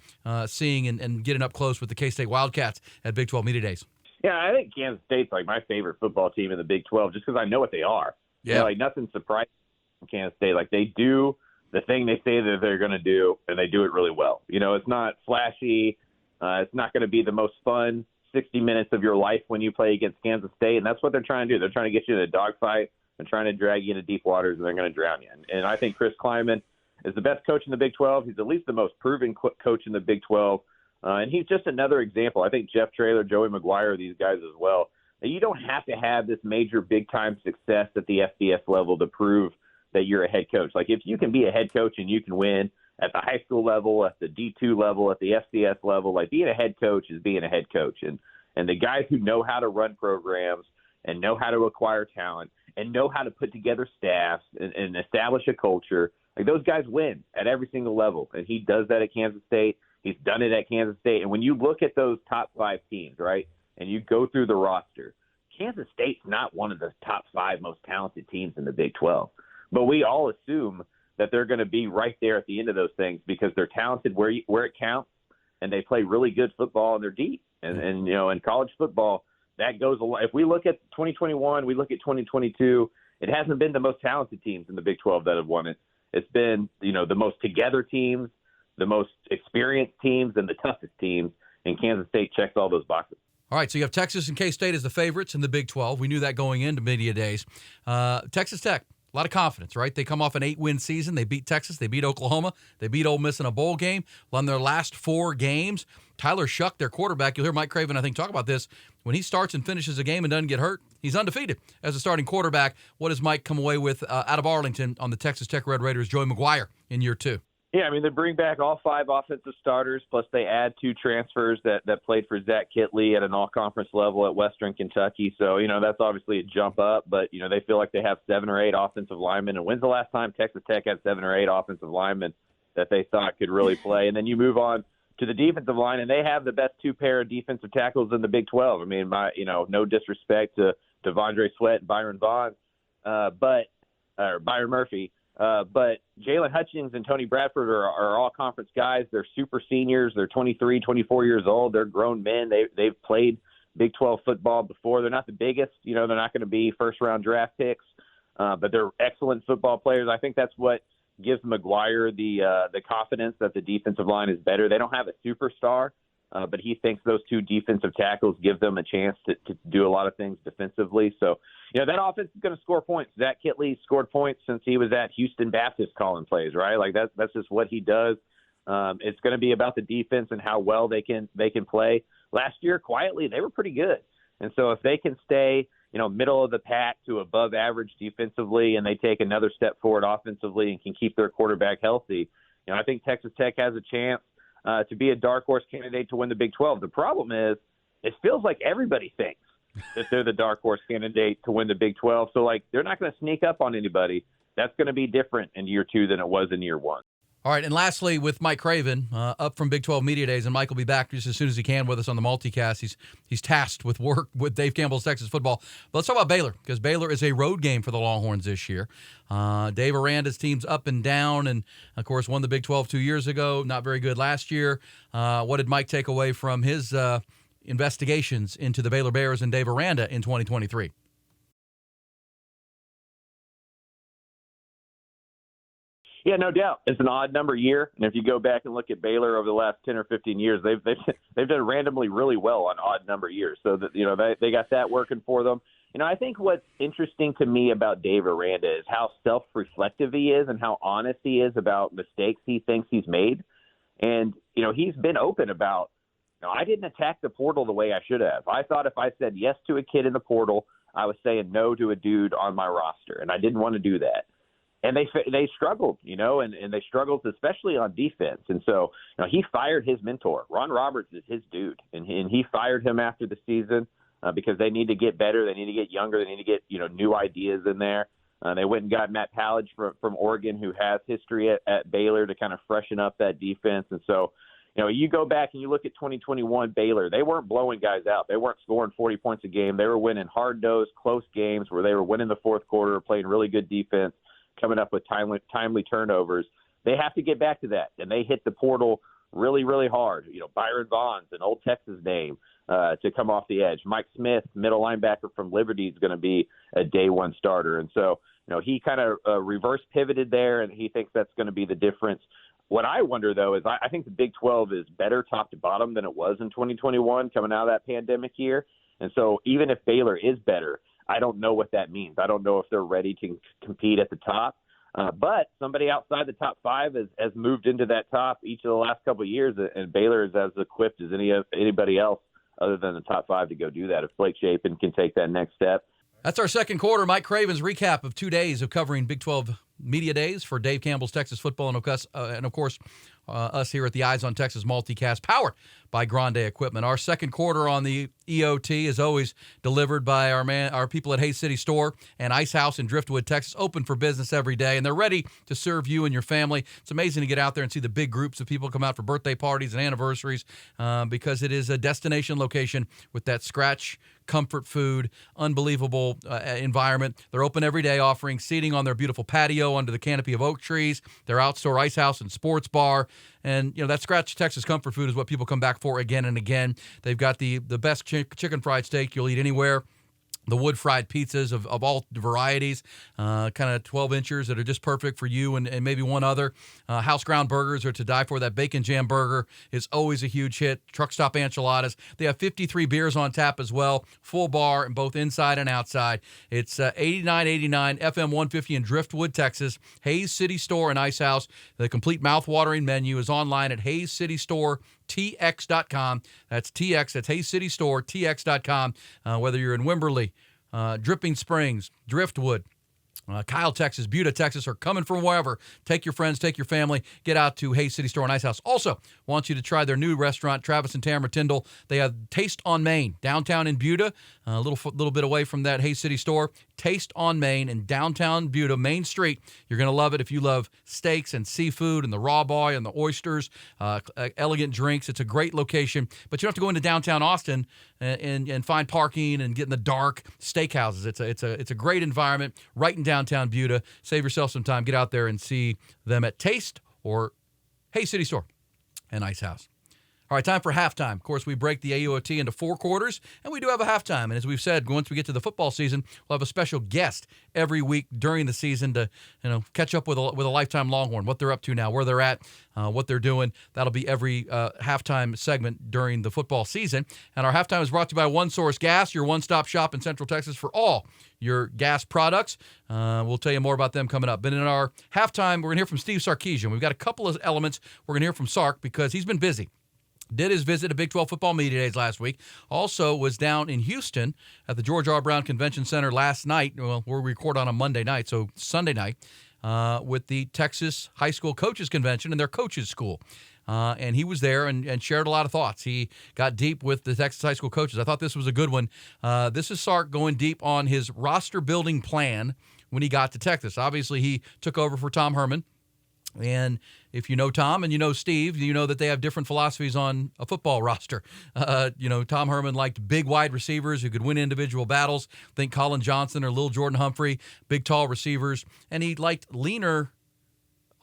seeing and getting up close with the K-State Wildcats at Big 12 Media Days. Yeah, I think Kansas State's like my favorite football team in the Big 12 just because I know what they are. Yeah. You know, like nothing surprising from Kansas State. Like they do the thing they say that they're going to do, and they do it really well. You know, it's not flashy. It's not going to be the most fun 60 minutes of your life when you play against Kansas State, and that's what they're trying to do. They're trying to get you in a dogfight. They're trying to drag you into deep waters, and they're going to drown you. And I think Chris Kleiman is the best coach in the Big 12. He's at least the most proven coach in the Big 12, and he's just another example. I think Jeff Traylor, Joey McGuire, these guys as well. You don't have to have this major big-time success at the FBS level to prove that you're a head coach. Like if you can be a head coach and you can win at the high school level, at the D2 level, at the FCS level, like being a head coach is being a head coach. And the guys who know how to run programs and know how to acquire talent and know how to put together staffs and establish a culture, like those guys win at every single level. And he does that at Kansas State. He's done it at Kansas State. And when you look at those top 5 teams, right, and you go through the roster, Kansas State's not one of the top 5 most talented teams in the Big 12. But we all assume that they're going to be right there at the end of those things because they're talented where it counts, and they play really good football, and they're deep. And you know, in college football, that goes a lot. If we look at 2021, we look at 2022, it hasn't been the most talented teams in the Big 12 that have won it. It's been, you know, the most together teams, the most experienced teams, and the toughest teams, and Kansas State checks all those boxes. All right, so you have Texas and K-State as the favorites in the Big 12. We knew that going into Media Days. Texas Tech. A lot of confidence, right? They come off an 8-win season. They beat Texas. They beat Oklahoma. They beat Ole Miss in a bowl game. Won their last 4 games. Tyler Shuck, their quarterback, you'll hear Mike Craven, I think, talk about this. When he starts and finishes a game and doesn't get hurt, he's undefeated as a starting quarterback. What does Mike come away with out of Arlington on the Texas Tech Red Raiders, Joey McGuire, in year 2? Yeah, I mean, they bring back all 5 offensive starters, plus they add 2 transfers that played for Zach Kitley at an all-conference level at Western Kentucky. So, you know, that's obviously a jump up, but, you know, they feel like they have 7 or 8 offensive linemen. And when's the last time Texas Tech had 7 or 8 offensive linemen that they thought could really play? And then you move on to the defensive line, and they have the best 2 pair of defensive tackles in the Big 12. I mean, no disrespect to Devondre Sweat and Byron Murphy. But Jalen Hutchings and Tony Bradford are all conference guys. They're super seniors. They're 23, 24 years old. They're grown men. They've played Big 12 football before. They're not the biggest. You know, they're not going to be first-round draft picks, but they're excellent football players. I think that's what gives McGuire the confidence that the defensive line is better. They don't have a superstar, but he thinks those 2 defensive tackles give them a chance to do a lot of things defensively. So, you know, that offense is going to score points. Zach Kitley scored points since he was at Houston Baptist calling plays, right? Like that's just what he does. It's going to be about the defense and how well they can play. Last year, quietly, they were pretty good. And so if they can stay, you know, middle of the pack to above average defensively, and they take another step forward offensively and can keep their quarterback healthy, you know, I think Texas Tech has a chance to be a dark horse candidate to win the Big 12. The problem is it feels like everybody thinks that they're the dark horse candidate to win the Big 12. So, like, they're not going to sneak up on anybody. That's going to be different in year 2 than it was in year 1. All right, and lastly, with Mike Craven, up from Big 12 Media Days, and Mike will be back just as soon as he can with us on the multicast. He's tasked with work with Dave Campbell's Texas football. But let's talk about Baylor, because Baylor is a road game for the Longhorns this year. Dave Aranda's team's up and down, and, of course, won the Big 12 2 years ago. Not very good last year. What did Mike take away from his investigations into the Baylor Bears and Dave Aranda in 2023? Yeah, no doubt. It's an odd number year, and if you go back and look at Baylor over the last 10 or 15 years, they've done randomly really well on odd number years. So that, you know, they got that working for them. You know, I think what's interesting to me about Dave Aranda is how self-reflective he is and how honest he is about mistakes he thinks he's made. And, you know, he's been open about, you know, I didn't attack the portal the way I should have. I thought if I said yes to a kid in the portal, I was saying no to a dude on my roster, and I didn't want to do that. And they struggled, and they struggled especially on defense. And so, he fired his mentor. Ron Roberts is his dude, and he fired him after the season because they need to get better. They need to get younger. They need to get, new ideas in there. They went and got Matt Pallage from Oregon, who has history at Baylor, to kind of freshen up that defense. And so, you go back and you look at 2021 Baylor, they weren't blowing guys out. They weren't scoring 40 points a game. They were winning hard-nosed, close games where they were winning the fourth quarter, playing really good defense, coming up with timely turnovers. They have to get back to that, and they hit the portal really, really hard. Byron Vaughn's an old Texas name to come off the edge. Mike Smith, middle linebacker from Liberty, is going to be a day one starter. And so, he kind of reverse pivoted there, and he thinks that's going to be the difference. What I wonder, though, is I think the Big 12 is better top to bottom than it was in 2021 coming out of that pandemic year. And so even if Baylor is better, I don't know what that means. I don't know if they're ready to compete at the top. But somebody outside the top five has moved into that top each of the last couple of years, and Baylor is as equipped as anybody else other than the top five to go do that if Blake Shapen can take that next step. That's our second quarter. Mike Craven's recap of 2 days of covering Big 12 Media Days for Dave Campbell's Texas Football, and of course, us here at the Eyes on Texas multicast, powered by Grande Equipment. Our second quarter on the EOT is always delivered by our people at Hayes City Store and Ice House in Driftwood, Texas, open for business every day, and they're ready to serve you and your family. It's amazing to get out there and see the big groups of people come out for birthday parties and anniversaries because it is a destination location with that scratch comfort food, unbelievable environment. They're open every day, offering seating on their beautiful patio under the canopy of oak trees, their outdoor ice house and sports bar. And, that Scratch Texas comfort food is what people come back for again and again. They've got the best chicken fried steak you'll eat anywhere. The wood-fried pizzas of all varieties, kind of 12 inchers that are just perfect for you and maybe one other. House-ground burgers are to die for. That bacon jam burger is always a huge hit. Truck stop enchiladas. They have 53 beers on tap as well. Full bar, and both inside and outside. It's 8989 FM 150 in Driftwood, Texas. Hayes City Store and Ice House. The complete mouth-watering menu is online at HayesCityStoreTX.com. That's TX. That's Hayes City Store, TX.com. Whether you're in Wimberley, Dripping Springs, Driftwood, Kyle, Texas, Buda, Texas, or coming from wherever, take your friends, take your family, get out to Hayes City Store and Ice House. Also, want you to try their new restaurant, Travis and Tamara Tyndall. They have Taste on Main, downtown in Buda, a little bit away from that Hayes City Store. Taste on Main in downtown Buda, Main Street. You're going to love it if you love steaks and seafood and the raw boy and the oysters, elegant drinks. It's a great location, but you don't have to go into downtown Austin and find parking and get in the dark steakhouses. It's a great environment right in downtown Buda. Save yourself some time. Get out there and see them at Taste or Hayes City Store and Ice House. All right, time for halftime. Of course, we break the AUOT into 4 quarters, and we do have a halftime. And as we've said, once we get to the football season, we'll have a special guest every week during the season to catch up with a lifetime Longhorn, what they're up to now, where they're at, what they're doing. That'll be every halftime segment during the football season. And our halftime is brought to you by One Source Gas, your one-stop shop in Central Texas for all your gas products. We'll tell you more about them coming up. But in our halftime, we're going to hear from Steve Sarkisian. We've got a couple of elements we're going to hear from Sark because he's been busy. Did his visit at Big 12 Football Media Days last week. Also was down in Houston at the George R. Brown Convention Center last night. Well, we'll record on a Monday night, so Sunday night, with the Texas High School Coaches Convention and their coaches school. And he was there and shared a lot of thoughts. He got deep with the Texas high school coaches. I thought this was a good one. This is Sark going deep on his roster-building plan when he got to Texas. Obviously, he took over for Tom Herman. And if you know Tom and you know Steve, you know that they have different philosophies on a football roster. Tom Herman liked big wide receivers who could win individual battles. Think Colin Johnson or Lil Jordan Humphrey, big tall receivers. And he liked leaner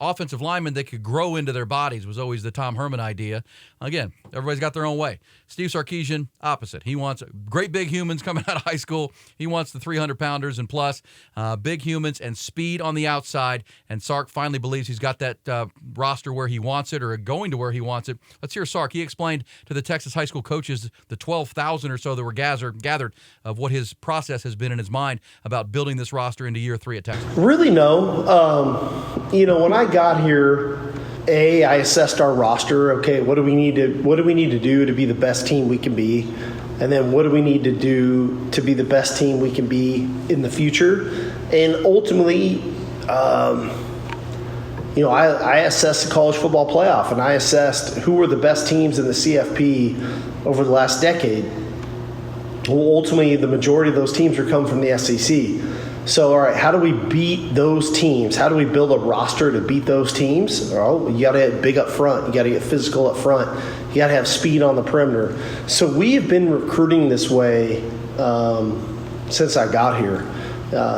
offensive linemen that could grow into their bodies was always the Tom Herman idea. Again, everybody's got their own way. Steve Sarkisian, opposite. He wants great big humans coming out of high school. He wants the 300-pounders and plus, big humans and speed on the outside. And Sark finally believes he's got that roster where he wants it or going to where he wants it. Let's hear Sark. He explained to the Texas high school coaches, the 12,000 or so that were gathered of what his process has been in his mind about building this roster into year 3 at Texas. Really, no. When I got here, I assessed our roster. Okay, what do we need to do to be the best team we can be? And then what do we need to do to be the best team we can be in the future? And ultimately, I assessed the college football playoff, and I assessed who were the best teams in the CFP over the last decade. Well, ultimately, the majority of those teams are coming from the SEC. So, all right, how do we beat those teams? How do we build a roster to beat those teams? Well, you got to get big up front. You got to get physical up front. You got to have speed on the perimeter. So we have been recruiting this way since I got here.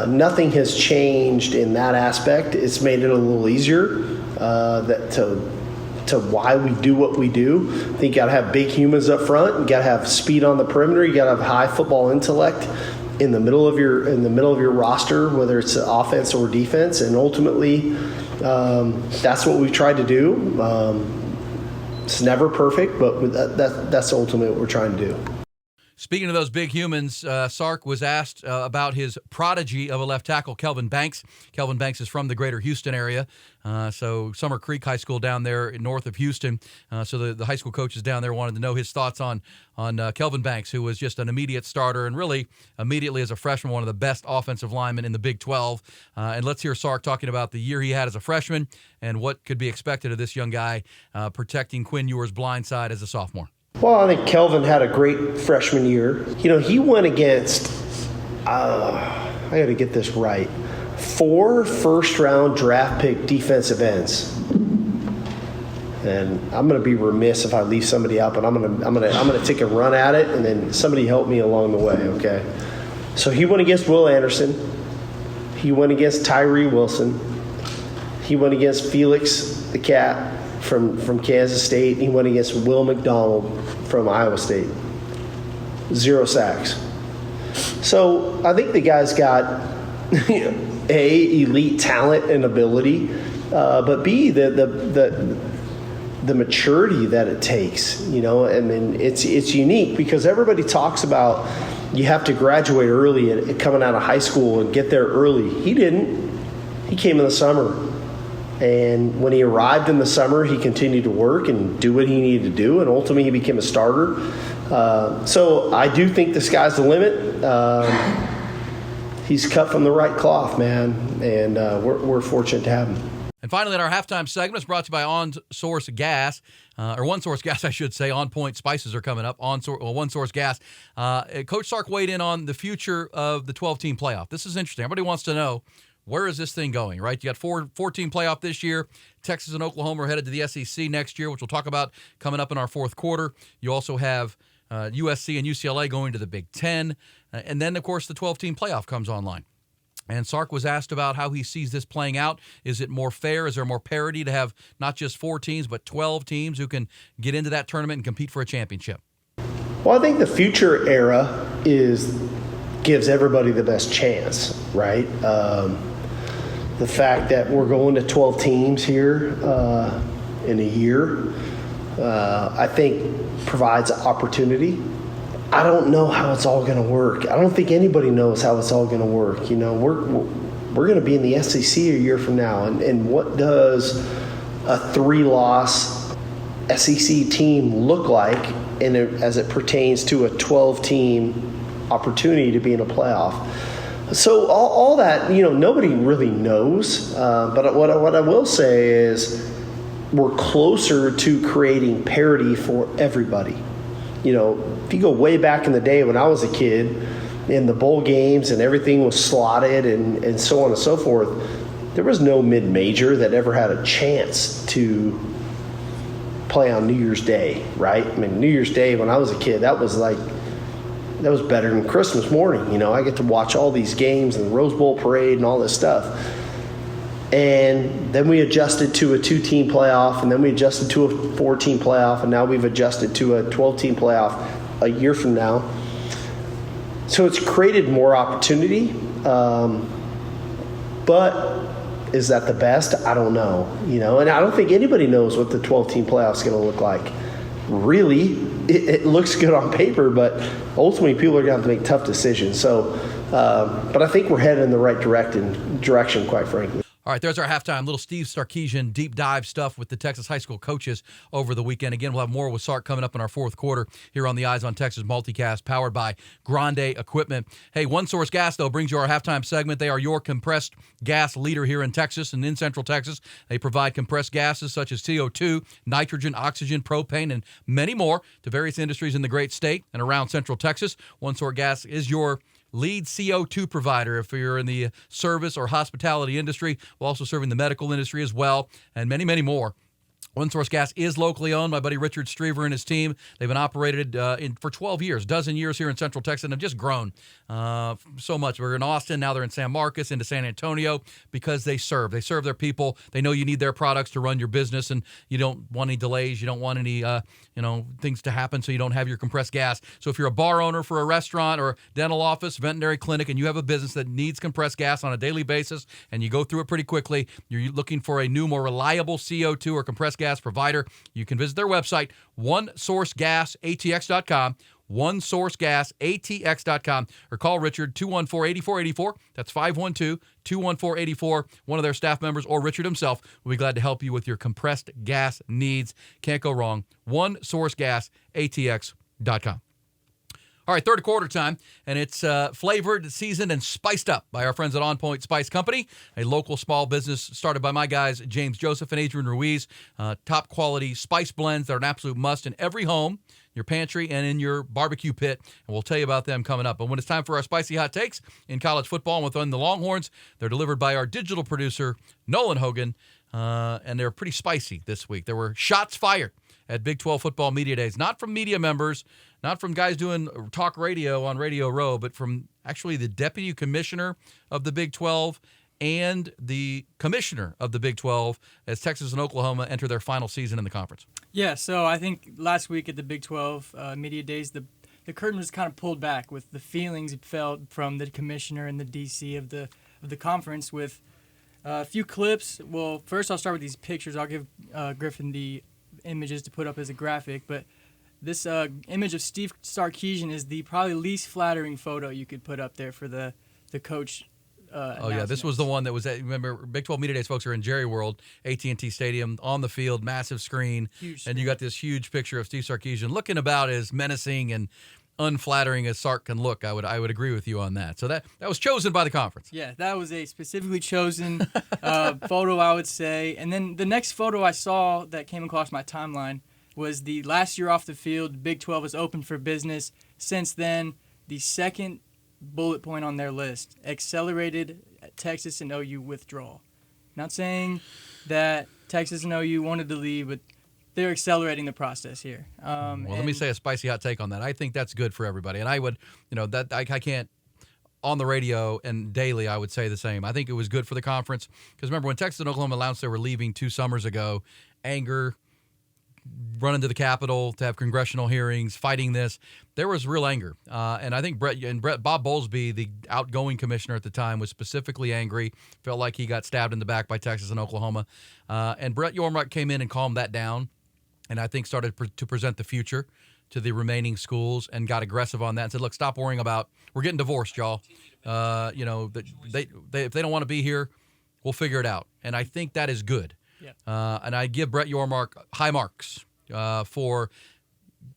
Nothing has changed in that aspect. It's made it a little easier to why we do what we do. I think you got to have big humans up front. You got to have speed on the perimeter. You got to have high football intellect in the middle of your roster, whether it's offense or defense. And ultimately, that's what we've tried to do. It's never perfect, but that's ultimately what we're trying to do. Speaking of those big humans, Sark was asked about his prodigy of a left tackle, Kelvin Banks. Kelvin Banks is from the greater Houston area, so Summer Creek High School down there north of Houston. So the high school coaches down there wanted to know his thoughts on Kelvin Banks, who was just an immediate starter and really immediately as a freshman, one of the best offensive linemen in the Big 12. And let's hear Sark talking about the year he had as a freshman and what could be expected of this young guy protecting Quinn Ewers' blind side as a sophomore. Well, I think Kelvin had a great freshman year. He went against, I got to get this right, 4 first-round draft pick defensive ends. And I'm going to be remiss if I leave somebody out, but I'm going to take a run at it, and then somebody help me along the way, okay? So he went against Will Anderson. He went against Tyree Wilson. He went against Felix the Cat from Kansas State. He went against Will McDonald from Iowa State. 0 sacks. So I think the guy's got A, elite talent and ability, but B, the maturity that it takes. I mean, it's unique because everybody talks about you have to graduate early and coming out of high school and get there early. He didn't. He came in the summer. And when he arrived in the summer, he continued to work and do what he needed to do, and ultimately he became a starter. So I do think the sky's the limit. He's cut from the right cloth, man, and we're fortunate to have him. And finally, in our halftime segment, it's brought to you by On Source Gas, or One Source Gas, I should say. On Point Spices are coming up. One Source Gas. Coach Sark weighed in on the future of the 12-team playoff. This is interesting. Everybody wants to know, where is this thing going, right? You got 4-team playoff this year. Texas and Oklahoma are headed to the SEC next year, which we'll talk about coming up in our fourth quarter. You also have USC and UCLA going to the Big Ten. And then, of course, the 12-team playoff comes online. And Sark was asked about how he sees this playing out. Is it more fair? Is there more parity to have not just 4 teams, but 12 teams who can get into that tournament and compete for a championship? Well, I think the future era gives everybody the best chance, right? The fact that we're going to 12 teams here in a year, I think provides opportunity. I don't know how it's all going to work. I don't think anybody knows how it's all going to work. We're going to be in the SEC a year from now, and what does a 3-loss SEC team look like as it pertains to a 12-team opportunity to be in a playoff? So all that, nobody really knows. But what I will say is we're closer to creating parity for everybody. If you go way back in the day when I was a kid, in the bowl games and everything was slotted and so on and so forth, there was no mid-major that ever had a chance to play on New Year's Day, right? I mean, New Year's Day when I was a kid, that was better than Christmas morning. I get to watch all these games and the Rose Bowl parade and all this stuff. And then we adjusted to a 2-team playoff, and then we adjusted to a 4-team playoff, and now we've adjusted to a 12-team playoff a year from now. So it's created more opportunity. But is that the best? I don't know. And I don't think anybody knows what the 12-team playoff is going to look like. Really, it looks good on paper, but ultimately people are going to have to make tough decisions. So, but I think we're headed in the right direction, quite frankly. All right, there's our halftime. Little Steve Sarkisian deep dive stuff with the Texas high school coaches over the weekend. Again, we'll have more with Sark coming up in our fourth quarter here on the Eyes on Texas multicast, powered by Grande Equipment. Hey, One Source Gas, though, brings you our halftime segment. They are your compressed gas leader here in Texas and in Central Texas. They provide compressed gases such as CO2, nitrogen, oxygen, propane, and many more to various industries in the great state and around Central Texas. One Source Gas is your lead CO2 provider if you're in the service or hospitality industry. We're also serving the medical industry as well, and many, many more. One Source Gas is locally owned. My buddy Richard Strever and his team, they've been operated for 12 years, dozen years here in Central Texas, and have just grown so much. We're in Austin, now they're in San Marcos, into San Antonio, because they serve. They serve their people. They know you need their products to run your business, and you don't want any delays. You don't want any things to happen so you don't have your compressed gas. So if you're a bar owner for a restaurant or dental office, veterinary clinic, and you have a business that needs compressed gas on a daily basis, and you go through it pretty quickly, you're looking for a new, more reliable CO2 or compressed gas provider, you can visit their website, onesourcegasatx.com, onesourcegasatx.com, or call Richard, 214-8484. That's 512-214-84. One of their staff members or Richard himself will be glad to help you with your compressed gas needs. Can't go wrong. onesourcegasatx.com. All right, third quarter time, and it's flavored, seasoned, and spiced up by our friends at On Point Spice Company, a local small business started by my guys, James Joseph and Adrian Ruiz. Top quality spice blends that are an absolute must in every home, your pantry, and in your barbecue pit, and we'll tell you about them coming up. But when it's time for our spicy hot takes in college football and within the Longhorns, they're delivered by our digital producer, Nolan Hogan, and they're pretty spicy this week. There were shots fired at Big 12 football media days, not from media members, not from guys doing talk radio on Radio Row, but from actually the deputy commissioner of the Big 12 and the commissioner of the Big 12 as Texas and Oklahoma enter their final season in the conference. Yeah, so I think last week at the Big 12 media days, the curtain was kind of pulled back with the feelings it felt from the commissioner and the DC of the conference with a few clips. Well, first I'll start with these pictures. I'll give Griffin the images to put up as a graphic, but this image of Steve Sarkisian is the probably least flattering photo you could put up there for the coach. This was the one that was at, remember, Big 12 Media Days folks are in Jerry World, AT&T Stadium, on the field, massive screen, and you got this huge picture of Steve Sarkisian looking about as menacing and unflattering as Sark can look. I would agree with you on that. So that was chosen by the conference. Yeah, that was a specifically chosen photo, I would say. And then the next photo I saw that came across my timeline was the last year off the field. Big 12 was open for business. Since then, the second bullet point on their list, accelerated Texas and OU withdrawal. Not saying that Texas and OU wanted to leave, but they're accelerating the process here. Let me say a spicy hot take on that. I think that's good for everybody. And I would, that I can't, on the radio and daily, I would say the same. I think it was good for the conference. Because remember, when Texas and Oklahoma announced they were leaving 2 summers ago, anger, running to the Capitol to have congressional hearings, fighting this, there was real anger. And I think Bob Bowlesby, the outgoing commissioner at the time, was specifically angry, felt like he got stabbed in the back by Texas and Oklahoma. And Brett Yormark came in and calmed that down, and I think started to present the future to the remaining schools and got aggressive on that and said, look, stop worrying about, we're getting divorced, y'all. If they don't want to be here, we'll figure it out. And I think that is good. Yeah. And I give Brett Yormark high marks for,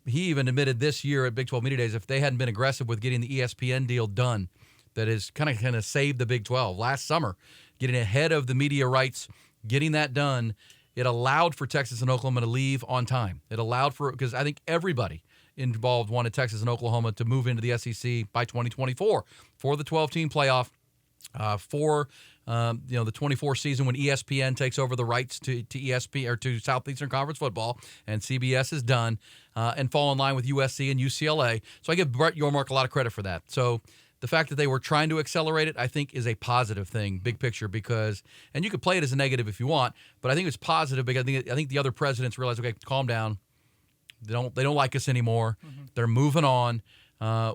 he even admitted this year at Big 12 Media Days, if they hadn't been aggressive with getting the ESPN deal done, that is kind of saved the Big 12 last summer, getting ahead of the media rights, getting that done. It allowed for Texas and Oklahoma to leave on time. It allowed for, because I think everybody involved wanted Texas and Oklahoma to move into the SEC by 2024 for the 12-team playoff, for the 24 season when ESPN takes over the rights to ESPN or to Southeastern Conference football, and CBS is done, and fall in line with USC and UCLA. So I give Brett Yormark a lot of credit for that. So the fact that they were trying to accelerate it, I think, is a positive thing, big picture, because, and you could play it as a negative if you want, but I think it's positive because I think the other presidents realized, okay, calm down. They don't like us anymore. Mm-hmm. They're moving on.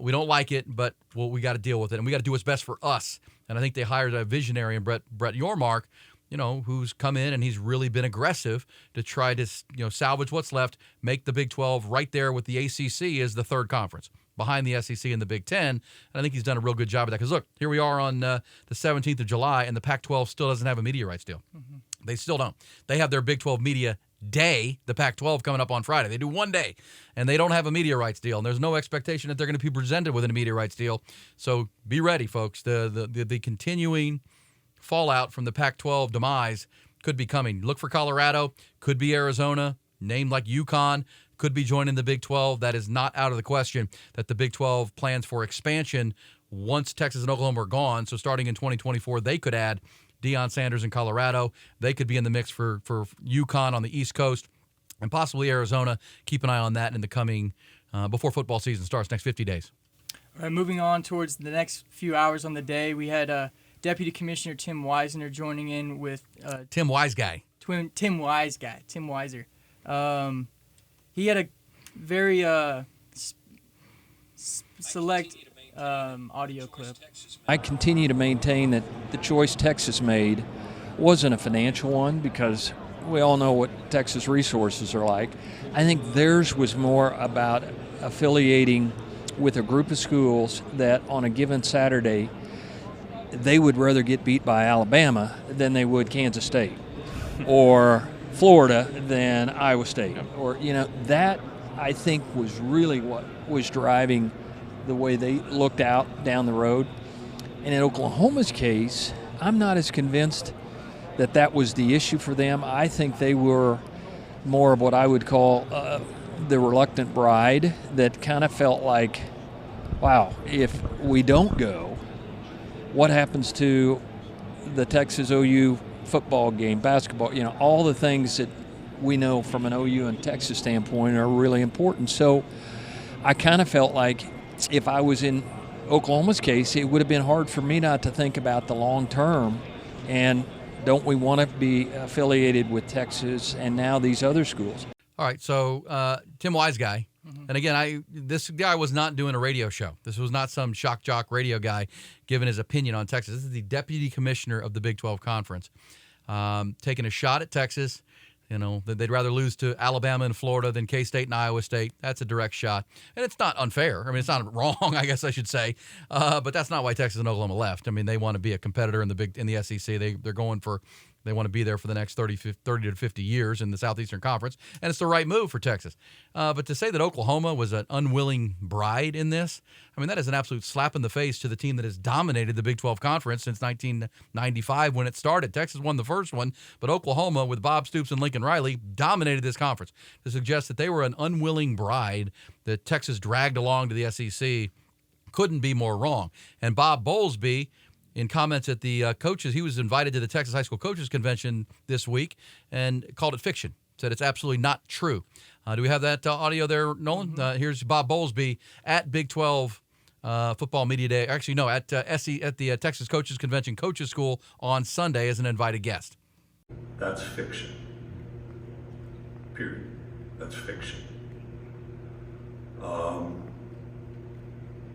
We don't like it, but we got to deal with it, and we got to do what's best for us. And I think they hired a visionary in Brett Yormark, who's come in and he's really been aggressive to try to, salvage what's left, make the Big 12 right there with the ACC as the third conference. behind the SEC and the Big Ten. And I think he's done a real good job of that. Because, look, here we are on the 17th of July, and the Pac-12 still doesn't have a media rights deal. Mm-hmm. They still don't. They have their Big 12 Media Day, the Pac-12, coming up on Friday. They do one day, and they don't have a media rights deal. And there's no expectation that they're going to be presented with a media rights deal. So be ready, folks. The continuing fallout from the Pac-12 demise could be coming. Look for Colorado, could be Arizona, named like UConn, could be joining the Big 12. That is not out of the question that the Big 12 plans for expansion once Texas and Oklahoma are gone. So starting in 2024, they could add Deion Sanders in Colorado. They could be in the mix for UConn on the East Coast and possibly Arizona. Keep an eye on that in the coming, before football season starts, next 50 days. All right, moving on towards the next few hours on the day, we had Deputy Commissioner Tim Weisner joining in with Tim Wiseguy. Tim Weiser. He had a very select audio clip. I continue to maintain that the choice Texas made wasn't a financial one because we all know what Texas resources are like. I think theirs was more about affiliating with a group of schools that on a given Saturday they would rather get beat by Alabama than they would Kansas State or Florida than Iowa State. Or, that I think was really what was driving the way they looked out down the road. And in Oklahoma's case, I'm not as convinced that that was the issue for them. I think they were more of what I would call the reluctant bride that kind of felt like, wow, if we don't go, what happens to the Texas OU football game, basketball, all the things that we know from an OU and Texas standpoint are really important. So I kind of felt like if I was in Oklahoma's case, it would have been hard for me not to think about the long term and don't we want to be affiliated with Texas and now these other schools? All right, so Tim Wiseguy, and again, this guy was not doing a radio show. This was not some shock jock radio guy giving his opinion on Texas. This is the deputy commissioner of the Big 12 Conference, taking a shot at Texas. That they'd rather lose to Alabama and Florida than K-State and Iowa State. That's a direct shot. And it's not unfair. I mean, it's not wrong, I guess I should say. But that's not why Texas and Oklahoma left. I mean, they want to be a competitor in the SEC. They're going for They want to be there for the next 30 to 50 years in the Southeastern Conference, and it's the right move for Texas. But to say that Oklahoma was an unwilling bride in this, I mean, that is an absolute slap in the face to the team that has dominated the Big 12 Conference since 1995 when it started. Texas won the first one, but Oklahoma, with Bob Stoops and Lincoln Riley, dominated this conference. To suggest that they were an unwilling bride that Texas dragged along to the SEC couldn't be more wrong. And Bob Bowlesby, in comments at the coaches, he was invited to the Texas High School Coaches Convention this week and called it fiction. Said it's absolutely not true. Do we have that audio there, Nolan? Mm-hmm. Here's Bob Bowlesby at Big 12 Football Media Day. Actually, no, at the Texas Coaches Convention Coaches School on Sunday as an invited guest. That's fiction. Period. That's fiction.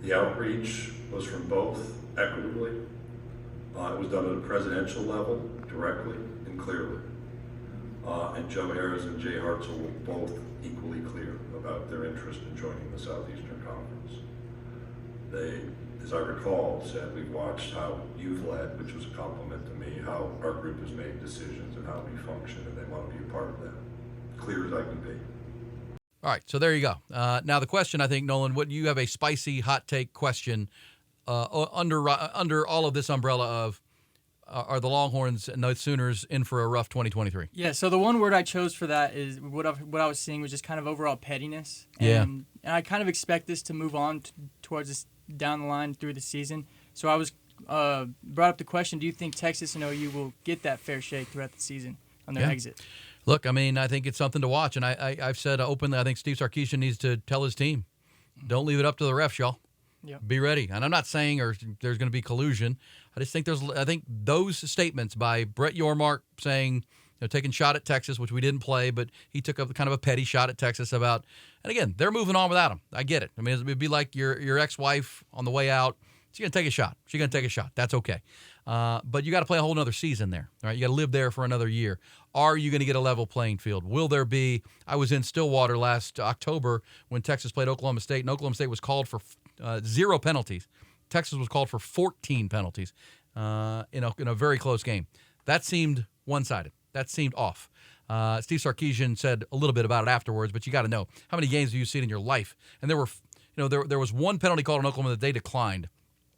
The outreach was from both equitably. It was done at a presidential level, directly and clearly. And Joe Harris and Jay Hartzell were both equally clear about their interest in joining the Southeastern Conference. They, as I recall, said, "We've watched how you've led," which was a compliment to me, how our group has made decisions and how we function, and they want to be a part of that. Clear as I can be. All right, so there you go. Now the question, I think, Nolan, what you have a spicy hot take question under all of this umbrella of are the Longhorns and the Sooners in for a rough 2023? Yeah, so the one word I chose for that is what I was seeing was just kind of overall pettiness. Yeah. And I kind of expect this to move on towards this down the line through the season. So I was brought up the question, do you think Texas and OU will get that fair shake throughout the season on their exit? Look, I mean, I think it's something to watch. And I've said openly, I think Steve Sarkisian needs to tell his team, don't leave it up to the refs, y'all. Yep. Be ready. And I'm not saying there's going to be collusion. I just think I think those statements by Brett Yormark saying, taking shot at Texas, which we didn't play, but he took a kind of a petty shot at Texas about, and again, they're moving on without him. I get it. I mean, it'd be like your ex-wife on the way out. She's going to take a shot. She's going to take a shot. That's okay. But you got to play a whole other season there. All right, you got to live there for another year. Are you going to get a level playing field? Will there be – I was in Stillwater last October when Texas played Oklahoma State, and Oklahoma State was called for 0 penalties. Texas was called for 14 penalties in a very close game. That seemed one-sided. That seemed off. Steve Sarkisian said a little bit about it afterwards, but you got to know, how many games have you seen in your life? And there were – there was one penalty called in Oklahoma that they declined.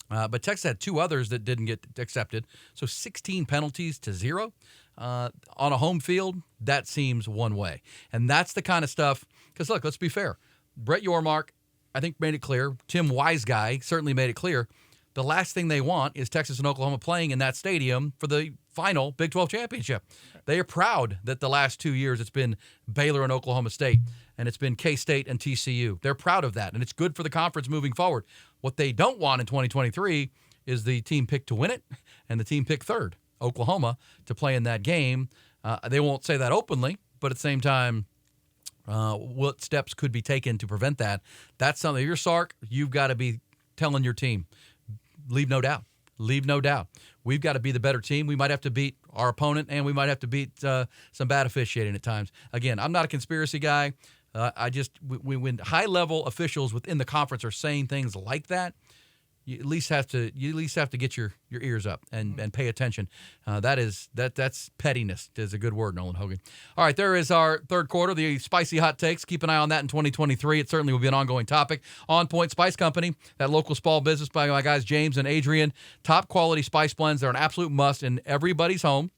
But Texas had 2 others that didn't get accepted. So 16 penalties to 0 on a home field, that seems one way. And that's the kind of stuff, because look, let's be fair. Brett Yormark, I think, made it clear. Tim Wiseguy certainly made it clear. The last thing they want is Texas and Oklahoma playing in that stadium for the final Big 12 championship. They are proud that the last 2 years it's been Baylor and Oklahoma State, and it's been K-State and TCU. They're proud of that, and it's good for the conference moving forward. What they don't want in 2023 is the team picked to win it and the team picked third, Oklahoma, to play in that game. They won't say that openly, but at the same time, what steps could be taken to prevent that? That's something. If you're Sark, you've got to be telling your team, leave no doubt. Leave no doubt. We've got to be the better team. We might have to beat our opponent, and we might have to beat some bad officiating at times. Again, I'm not a conspiracy guy. When high-level officials within the conference are saying things like that, you at least have to get your ears up and pay attention. That's pettiness is a good word, Nolan Hogan. All right, there is our third quarter, the spicy hot takes. Keep an eye on that in 2023. It certainly will be an ongoing topic. On Point Spice Company, that local small business by my guys James and Adrian. Top quality spice blends. They're an absolute must in everybody's home.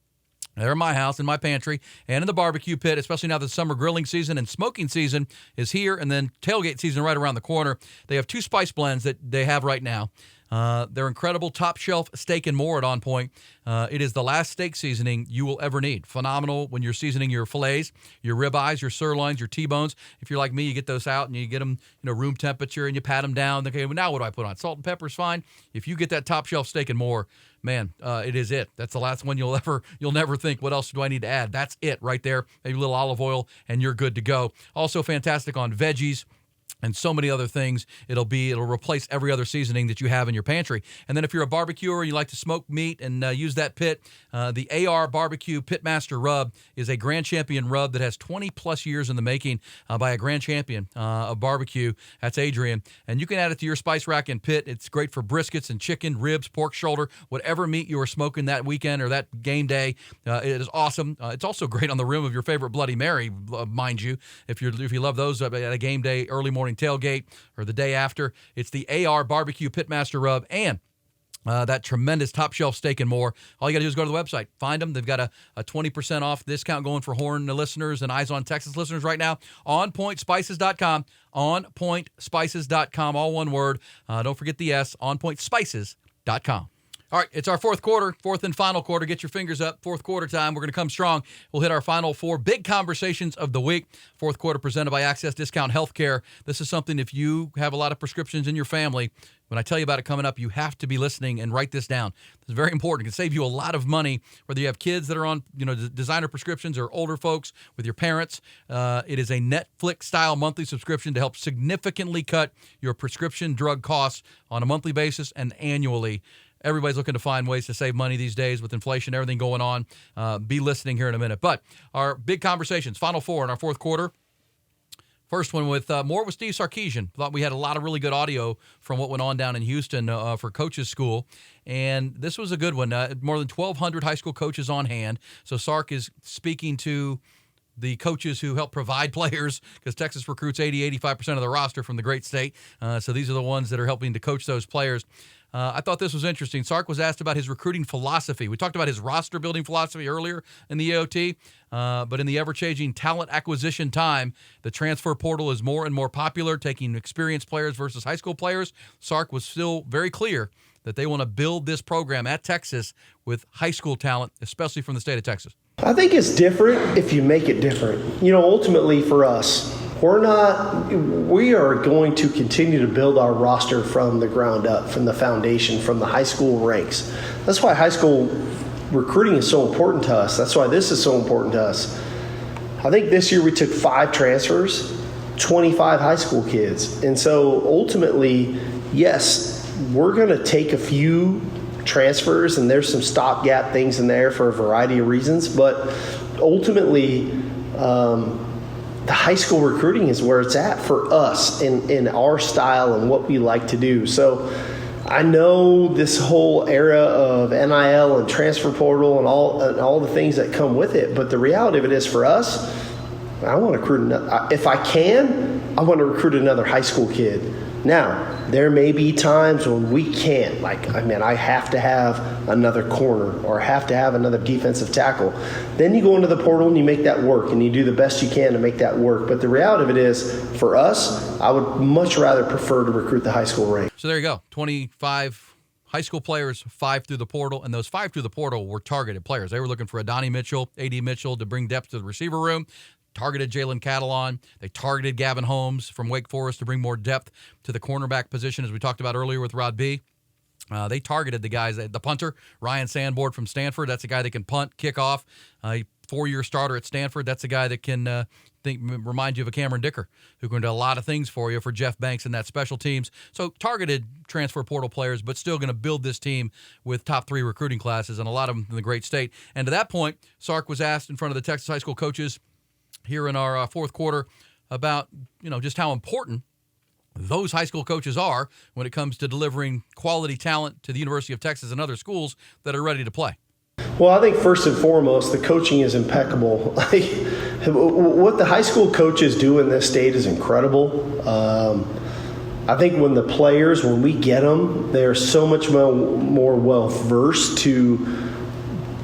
They're in my house, in my pantry, and in the barbecue pit, especially now that summer grilling season and smoking season is here, and then tailgate season right around the corner. They have 2 spice blends that they have right now. They're incredible top shelf steak and more at On Point. It is the last steak seasoning you will ever need. Phenomenal when you're seasoning your fillets, your ribeyes, your sirloins, your T-bones. If you're like me, you get those out and you get them, room temperature, and you pat them down. Okay, well, now what do I put on? Salt and pepper is fine. If you get that top shelf steak and more, man, it is it. That's the last one you'll never think, what else do I need to add? That's it right there. Maybe a little olive oil, and you're good to go. Also fantastic on veggies and so many other things. It'll replace every other seasoning that you have in your pantry. And then if you're a barbecuer and you like to smoke meat and use that pit, the AR Barbecue Pitmaster Rub is a Grand Champion rub that has 20-plus years in the making by a Grand Champion of barbecue. That's Adrian. And you can add it to your spice rack and pit. It's great for briskets and chicken, ribs, pork shoulder, whatever meat you are smoking that weekend or that game day. It is awesome. It's also great on the rim of your favorite Bloody Mary, mind you, if you love those at a game day, early morning tailgate, or the day after. It's the AR Barbecue Pitmaster Rub and that tremendous top shelf steak and more. All you got to do is go to the website, find them. They've got a 20% off discount going for Horn listeners and Eyes on Texas listeners right now. OnPointSpices.com. OnPointSpices.com, all one word. Don't forget the S. OnPointSpices.com. All right, it's our fourth and final quarter. Get your fingers up. Fourth quarter time. We're going to come strong. We'll hit our final 4 big conversations of the week. Fourth quarter presented by Access Discount Healthcare. This is something, if you have a lot of prescriptions in your family, when I tell you about it coming up, you have to be listening and write this down. It's very important. It can save you a lot of money, whether you have kids that are on designer prescriptions or older folks with your parents. It is a Netflix-style monthly subscription to help significantly cut your prescription drug costs on a monthly basis and annually. Everybody's looking to find ways to save money these days with inflation, everything going on. Be listening here in a minute. But our big conversations, final 4 in our fourth quarter. First one with more with Steve Sarkisian. Thought we had a lot of really good audio from what went on down in Houston for coaches' school. And this was a good one. More than 1,200 high school coaches on hand. So Sark is speaking to the coaches who help provide players, because Texas recruits 85% of the roster from the great state. So these are the ones that are helping to coach those players. I thought this was interesting. Sark was asked about his recruiting philosophy. We talked about his roster-building philosophy earlier in the AOT, but in the ever-changing talent acquisition time, the transfer portal is more and more popular, taking experienced players versus high school players. Sark was still very clear that they want to build this program at Texas with high school talent, especially from the state of Texas. I think it's different if you make it different. Ultimately for us, we are going to continue to build our roster from the ground up, from the foundation, from the high school ranks. That's why high school recruiting is so important to us. That's why this is so important to us. I think this year we took 5 transfers, 25 high school kids. And so ultimately, yes, we're going to take a few transfers, and there's some stopgap things in there for a variety of reasons. But ultimately, the high school recruiting is where it's at for us in our style and what we like to do. So I know this whole era of NIL and transfer portal and all the things that come with it, but the reality of it is for us, I want to recruit if I can, I want to recruit another high school kid. Now, there may be times when we can't. I have to have another corner or have to have another defensive tackle. Then you go into the portal and you make that work, and you do the best you can to make that work. But the reality of it is, for us, I would much rather prefer to recruit the high school rank. So there you go. 25 high school players, 5 through the portal, and those 5 through the portal were targeted players. They were looking for Adonai Mitchell, A.D. Mitchell to bring depth to the receiver room. Targeted Jalen Catalon. They targeted Gavin Holmes from Wake Forest to bring more depth to the cornerback position, as we talked about earlier with Rod B. They targeted the guys, the punter, Ryan Sandborn from Stanford. That's a guy that can punt, kick off. A 4-year starter at Stanford. That's a guy that can remind you of a Cameron Dicker, who can do a lot of things for you for Jeff Banks and that special teams. So targeted transfer portal players, but still going to build this team with top 3 recruiting classes, and a lot of them in the great state. And to that point, Sark was asked in front of the Texas high school coaches here in our fourth quarter about, just how important those high school coaches are when it comes to delivering quality talent to the University of Texas and other schools that are ready to play. Well, I think first and foremost, the coaching is impeccable. What the high school coaches do in this state is incredible. I think when we get them, they're so much more well-versed to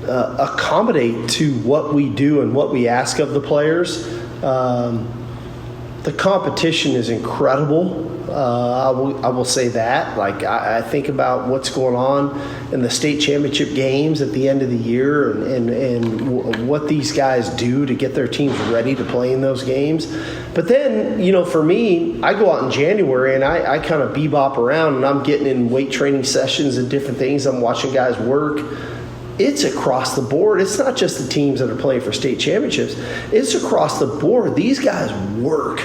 accommodate to what we do and what we ask of the players. The competition is incredible. I will say that. I think about what's going on in the state championship games at the end of the year and what these guys do to get their teams ready to play in those games. But then, for me, I go out in January and I kind of bebop around, and I'm getting in weight training sessions and different things. I'm watching guys work. It's across the board. It's not just the teams that are playing for state championships. It's across the board. These guys work,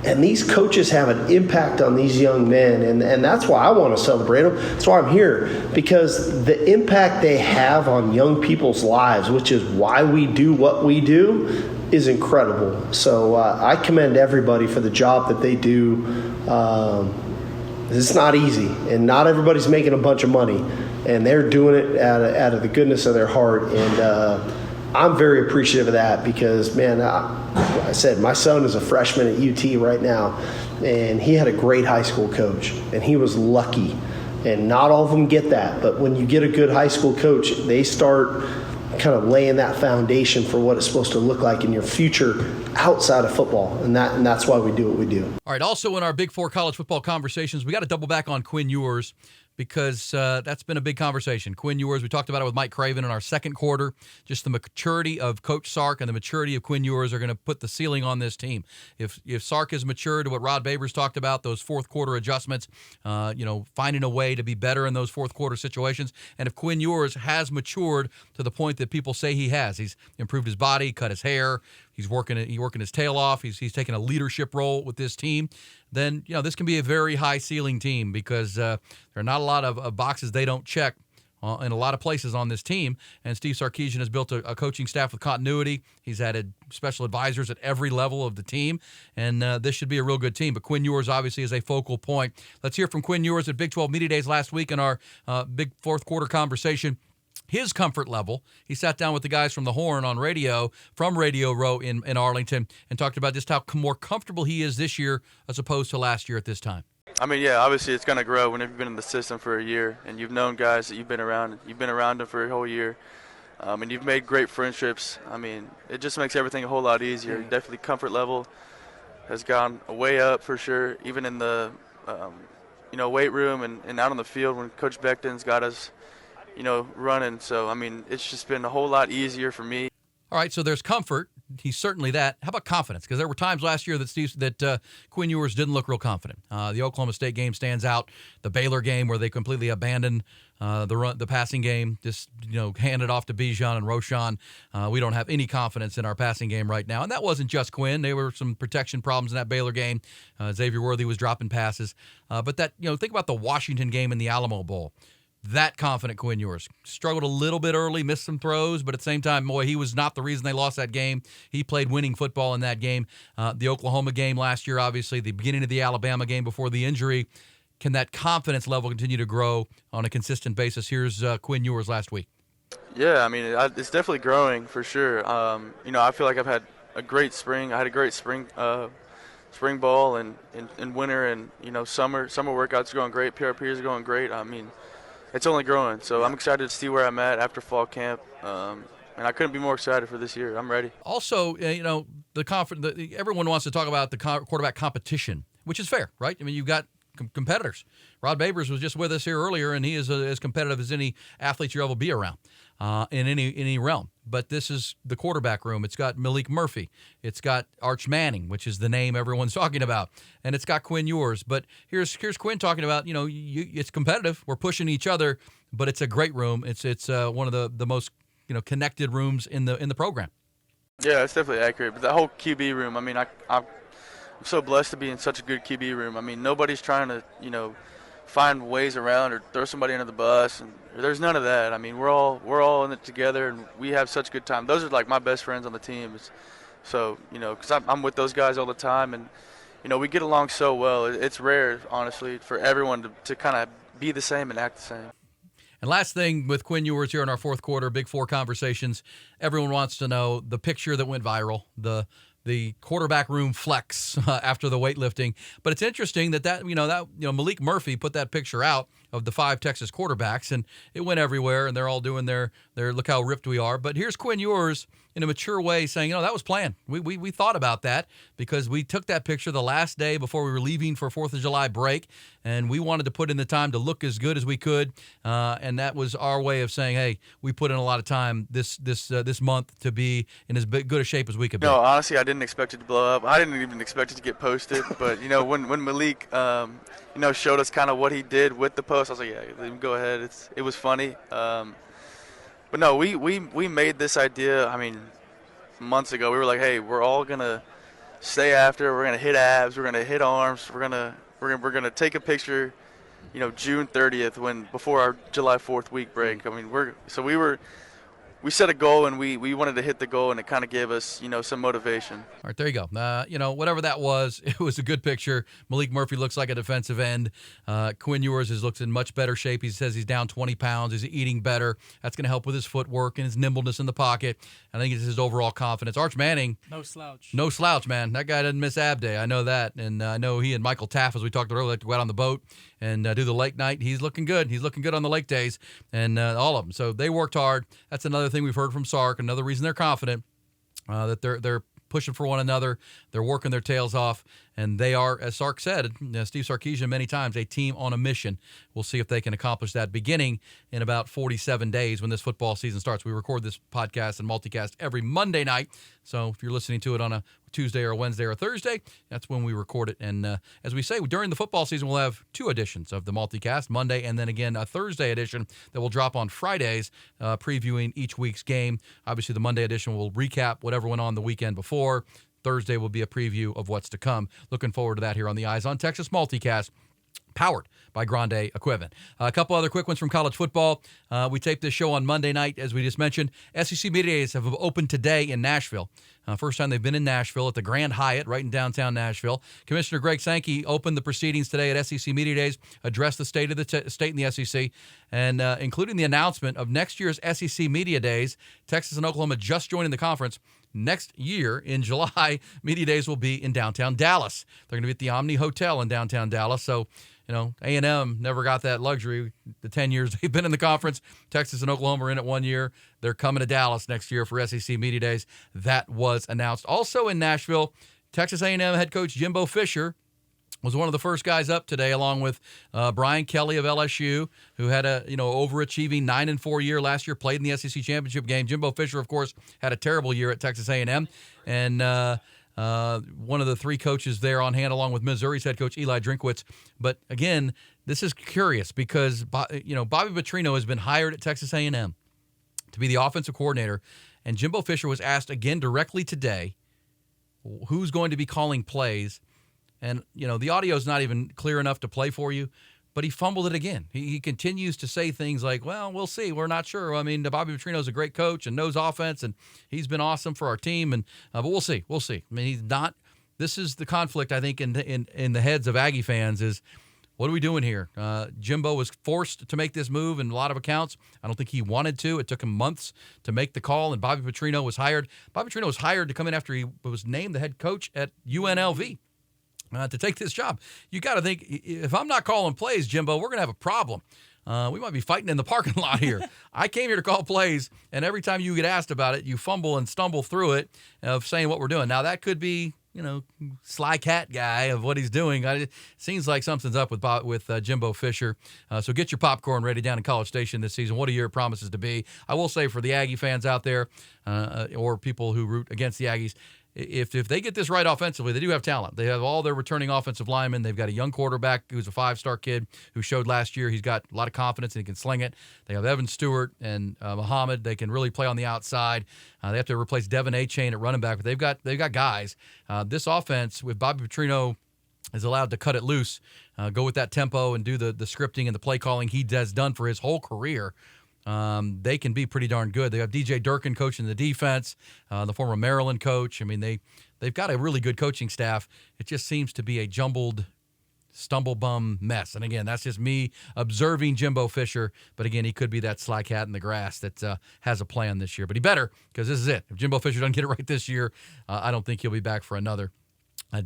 and these coaches have an impact on these young men, and that's why I want to celebrate them. That's why I'm here, because the impact they have on young people's lives, which is why we do what we do, is incredible. So I commend everybody for the job that they do. It's not easy, and not everybody's making a bunch of money. And they're doing it out of the goodness of their heart. And I'm very appreciative of that because, man, I said my son is a freshman at UT right now, and he had a great high school coach, and he was lucky. And not all of them get that. But when you get a good high school coach, they start kind of laying that foundation for what it's supposed to look like in your future outside of football. And that's why we do what we do. All right, also in our Big Four college football conversations, we got to double back on Quinn Ewers, because that's been a big conversation. Quinn Ewers, we talked about it with Mike Craven in our second quarter. Just the maturity of Coach Sark and the maturity of Quinn Ewers are going to put the ceiling on this team. If Sark is mature to what Rod BABERS talked about, those fourth quarter adjustments, finding a way to be better in those fourth quarter situations, and if Quinn Ewers has matured to the point that people say he has, he's improved his body, cut his hair, he's working his tail off, he's taking a leadership role with this team, then this can be a very high ceiling team, because there are not a lot of boxes they don't check in a lot of places on this team. And Steve Sarkisian has built a coaching staff with continuity. He's added special advisors at every level of the team, and this should be a real good team. But Quinn Ewers obviously is a focal point. Let's hear from Quinn Ewers at Big 12 Media Days last week in our big fourth quarter conversation. His comfort level. He sat down with the guys from the Horn on radio, from Radio Row in Arlington, and talked about just how more comfortable he is this year as opposed to last year at this time. I mean, yeah, obviously it's going to grow whenever you've been in the system for a year and you've known guys that you've been around them for a whole year, and you've made great friendships. I mean, it just makes everything a whole lot easier. Definitely comfort level has gone way up for sure, even in the weight room and out on the field when Coach Beckton's got us running. So, I mean, it's just been a whole lot easier for me. All right, so there's comfort. He's certainly that. How about confidence? Because there were times last year that Quinn Ewers didn't look real confident. The Oklahoma State game stands out. The Baylor game where they completely abandoned the passing game, just handed off to Bijan and Roshan. We don't have any confidence in our passing game right now, and that wasn't just Quinn. There were some protection problems in that Baylor game. Xavier Worthy was dropping passes, but that think about the Washington game in the Alamo Bowl. that confident Quinn Ewers. Struggled a little bit early, missed some throws, but at the same time, boy, he was not the reason they lost that game. He played winning football in that game. The Oklahoma game last year, obviously, the beginning of the Alabama game before the injury. Can that confidence level continue to grow on a consistent basis? Here's Quinn Ewers last week. Yeah, I mean, it's definitely growing for sure. I feel like I've had a great spring. I had a great spring ball and winter, and summer workouts are going great. PRPs are going great. I mean, it's only growing. So I'm excited to see where I'm at after fall camp. And I couldn't be more excited for this year. I'm ready. Also, everyone wants to talk about the quarterback competition, which is fair, right? I mean, you've got competitors. Rod Babers was just with us here earlier, and he is as competitive as any athlete you'll ever be around in any realm. But this is the quarterback room. It's got Malik Murphy. It's got Arch Manning, which is the name everyone's talking about. And it's got Quinn Ewers. But here's Quinn talking about, it's competitive. We're pushing each other, but it's a great room. It's one of the most connected rooms in the program. Yeah, it's definitely accurate. But the whole QB room, I mean, I'm so blessed to be in such a good QB room. I mean, nobody's trying to, find ways around or throw somebody under the bus, and there's none of that. I mean, we're all in it together, and we have such good time. Those are like my best friends on the team. So, because I'm with those guys all the time, and we get along so well. It's rare, honestly, for everyone to kind of be the same and act the same. And last thing with Quinn Ewers here in our fourth quarter, Big Four conversations, everyone wants to know the picture that went viral, the quarterback room flex after the weightlifting. But it's interesting that Malik Murphy put that picture out of the 5 Texas quarterbacks, and it went everywhere, and they're all doing their look how ripped we are. But here's Quinn Ewers in a mature way saying, that was planned. We thought about that because we took that picture the last day before we were leaving for 4th of July break, and we wanted to put in the time to look as good as we could, and that was our way of saying, hey, we put in a lot of time this month to be in as good a shape as we could be. No, honestly, I didn't expect it to blow up. I didn't even expect it to get posted, but when Malik showed us kind of what he did with the post, I was like, yeah, go ahead. It was funny. But no, we made this idea, I mean, months ago. We were like, hey, we're all going to stay after. We're going to hit abs. We're going to hit arms. We're going to take a picture, June 30th before our July 4th week break. I mean, we set a goal, and we wanted to hit the goal, and it kind of gave us, some motivation. All right, there you go. Whatever that was, it was a good picture. Malik Murphy looks like a defensive end. Quinn Ewers looks in much better shape. He says he's down 20 pounds. He's eating better. That's going to help with his footwork and his nimbleness in the pocket. I think it's his overall confidence. Arch Manning. No slouch. No slouch, man. That guy doesn't miss ab day. I know that. And I know he and Michael Taff, as we talked earlier, like to go out on the boat and do the lake night. He's looking good. He's looking good on the lake days, and all of them. So they worked hard. That's another thing we've heard from Sark. Another reason they're confident that they're pushing for one another. They're working their tails off, and they are, as Sark said, Steve Sarkisian many times, a team on a mission. We'll see if they can accomplish that beginning in about 47 days when this football season starts. We record this podcast and multicast every Monday night, so if you're listening to it on a Tuesday or a Wednesday or a Thursday, that's when we record it. And as we say, during the football season, we'll have 2 editions of the multicast, Monday and then again a Thursday edition that will drop on Fridays, previewing each week's game. Obviously, the Monday edition will recap whatever went on the weekend before. Thursday will be a preview of what's to come. Looking forward to that here on the Eyes on Texas multicast, powered by Grande Equipment. A couple other quick ones from college football. We taped this show on Monday night, as we just mentioned. SEC Media Days have opened today in Nashville. First time they've been in Nashville at the Grand Hyatt right in downtown Nashville. Commissioner Greg Sankey opened the proceedings today at SEC Media Days, addressed the state of the state and the SEC, and including the announcement of next year's SEC Media Days. Texas and Oklahoma just joining the conference. Next year in July, Media Days will be in downtown Dallas. They're going to be at the Omni Hotel in downtown Dallas. So, A&M never got that luxury. The 10 years they've been in the conference, Texas and Oklahoma are in it 1 year. They're coming to Dallas next year for SEC Media Days. That was announced. Also in Nashville, Texas A&M head coach Jimbo Fisher was one of the first guys up today, along with Brian Kelly of LSU, who had a overachieving 9-4 year last year, played in the SEC championship game. Jimbo Fisher, of course, had a terrible year at Texas A&M, and one of the 3 coaches there on hand, along with Missouri's head coach Eli Drinkwitz. But again, this is curious because Bobby Petrino has been hired at Texas A&M to be the offensive coordinator, and Jimbo Fisher was asked again directly today who's going to be calling plays. And, the audio is not even clear enough to play for you. but he fumbled it again. He continues to say things like, well, we'll see. We're not sure. I mean, Bobby Petrino's a great coach and knows offense, and he's been awesome for our team. And but we'll see. We'll see. I mean, he's not. This is the conflict, I think, in the heads of Aggie fans is, what are we doing here? Jimbo was forced to make this move in a lot of accounts. I don't think he wanted to. It took him months to make the call, and Bobby Petrino was hired. Bobby Petrino was hired to come in after he was named the head coach at UNLV. To take this job. You got to think, if I'm not calling plays, Jimbo, we're going to have a problem. We might be fighting in the parking lot here. I came here to call plays, and every time you get asked about it, you fumble and stumble through it of saying what we're doing. Now, that could be, sly cat guy of what he's doing. It seems like something's up with Jimbo Fisher. So get your popcorn ready down in College Station this season. What a year it promises to be. I will say for the Aggie fans out there or people who root against the Aggies, if they get this right offensively, they do have talent. They have all their returning offensive linemen. They've got a young quarterback who's a 5-star kid who showed last year he's got a lot of confidence and he can sling it. They have Evan Stewart and Muhammad. They can really play on the outside. They have to replace Devin A-Chain at running back, but they've got guys. This offense with Bobby Petrino is allowed to cut it loose, go with that tempo and do the scripting and the play calling he has done for his whole career. They can be pretty darn good. They have DJ Durkin coaching the defense, the former Maryland coach. I mean, they've got a really good coaching staff. It just seems to be a jumbled, stumble-bum mess. And again, that's just me observing Jimbo Fisher. But again, he could be that sly cat in the grass that has a plan this year. But he better, because this is it. If Jimbo Fisher doesn't get it right this year, I don't think he'll be back for another.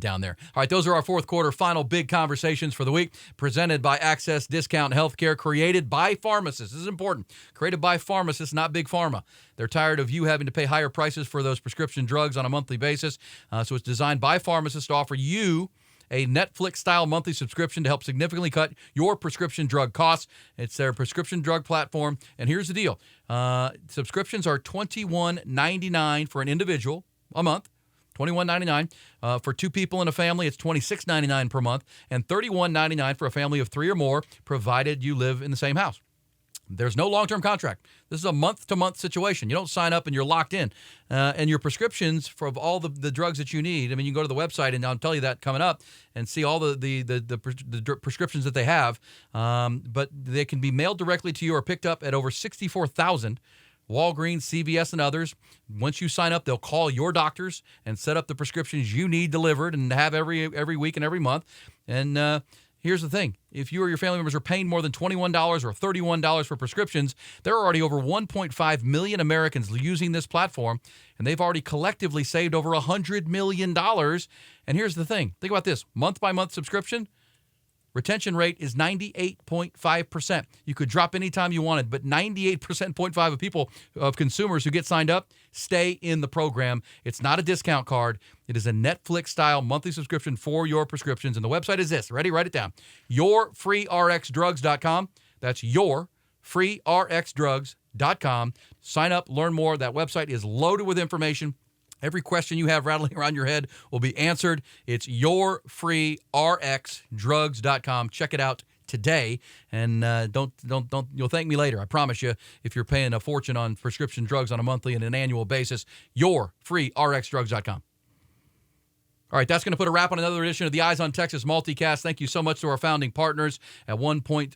Down there. All right, those are our fourth quarter final big conversations for the week, presented by Access Discount Healthcare, created by pharmacists. This is important. Created by pharmacists, not Big Pharma. They're tired of you having to pay higher prices for those prescription drugs on a monthly basis. So it's designed by pharmacists to offer you a Netflix-style monthly subscription to help significantly cut your prescription drug costs. It's their prescription drug platform. And here's the deal. Subscriptions are $21.99 for an individual a month. $21.99 for 2 people in a family. It's $26.99 per month, and $31.99 for a family of 3 or more, provided you live in the same house. There's no long-term contract. This is a month-to-month situation. You don't sign up and you're locked in. And your prescriptions for all the drugs that you need, I mean, you can go to the website, and I'll tell you that coming up, and see all the prescriptions that they have. But they can be mailed directly to you or picked up at over 64,000 Walgreens, CVS, and others. Once you sign up, they'll call your doctors and set up the prescriptions you need delivered and have every week and every month. And here's the thing. If you or your family members are paying more than $21 or $31 for prescriptions, there are already over 1.5 million Americans using this platform, and they've already collectively saved over $100 million. And here's the thing. Think about this. Month-by-month subscription, retention rate is 98.5%. You could drop anytime you wanted, but 98.5% of consumers who get signed up stay in the program. It's not a discount card. It is a Netflix-style monthly subscription for your prescriptions. And the website is this. Ready? Write it down. YourFreeRxDrugs.com. That's YourFreeRxDrugs.com. Sign up, learn more. That website is loaded with information. Every question you have rattling around your head will be answered. It's YourFreeRxDrugs.com. Check it out today, and don't. You'll thank me later. I promise you. If you're paying a fortune on prescription drugs on a monthly and an annual basis, YourFreeRxDrugs.com. All right, that's going to put a wrap on another edition of the Eyes on Texas Multicast. Thank you so much to our founding partners at On Point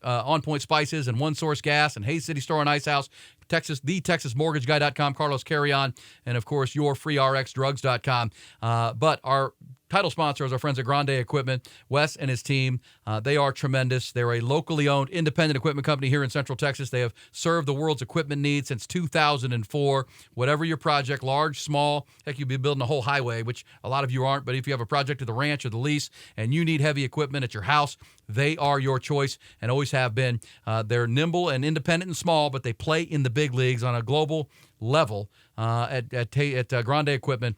Spices and One Source Gas and Hayes City Store and Ice House, TexasMortgageGuy.com, Carlos Carrion, and, of course, YourFreeRxDrugs.com. But our title sponsor is our friends at Grande Equipment, Wes and his team. They are tremendous. They're a locally owned independent equipment company here in Central Texas. They have served the world's equipment needs since 2004. Whatever your project, large, small, heck, you'd be building a whole highway, which a lot of you aren't, but if you have a project at the ranch or the lease and you need heavy equipment at your house, they are your choice and always have been. They're nimble and independent and small, but they play in the big leagues on a global level at Grande Equipment.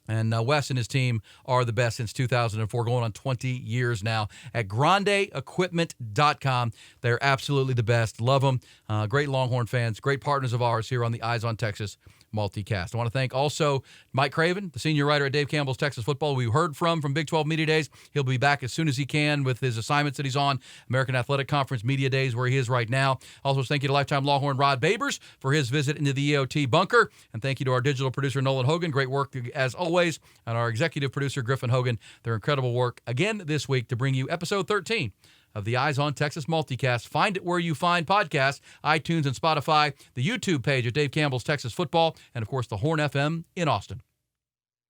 And Wes and his team are the best since 2004, going on 20 years now. At GrandeEquipment.com, they're absolutely the best. Love them. Great Longhorn fans, great partners of ours here on the Eyes on Texas Multicast. I want to thank also Mike Craven, the senior writer at Dave Campbell's Texas Football. We heard from Big 12 Media Days. He'll be back as soon as he can with his assignments that he's on, American Athletic Conference Media Days, where he is right now. Also, thank you to lifetime Longhorn Rod Babers for his visit into the EOT bunker. And thank you to our digital producer, Nolan Hogan. Great work, as always. And our executive producer, Griffin Hogan. Their incredible work again this week to bring you episode 13 of the Eyes on Texas multicast. Find it where you find podcasts, iTunes and Spotify, the YouTube page at Dave Campbell's Texas Football, and, of course, the Horn FM in Austin.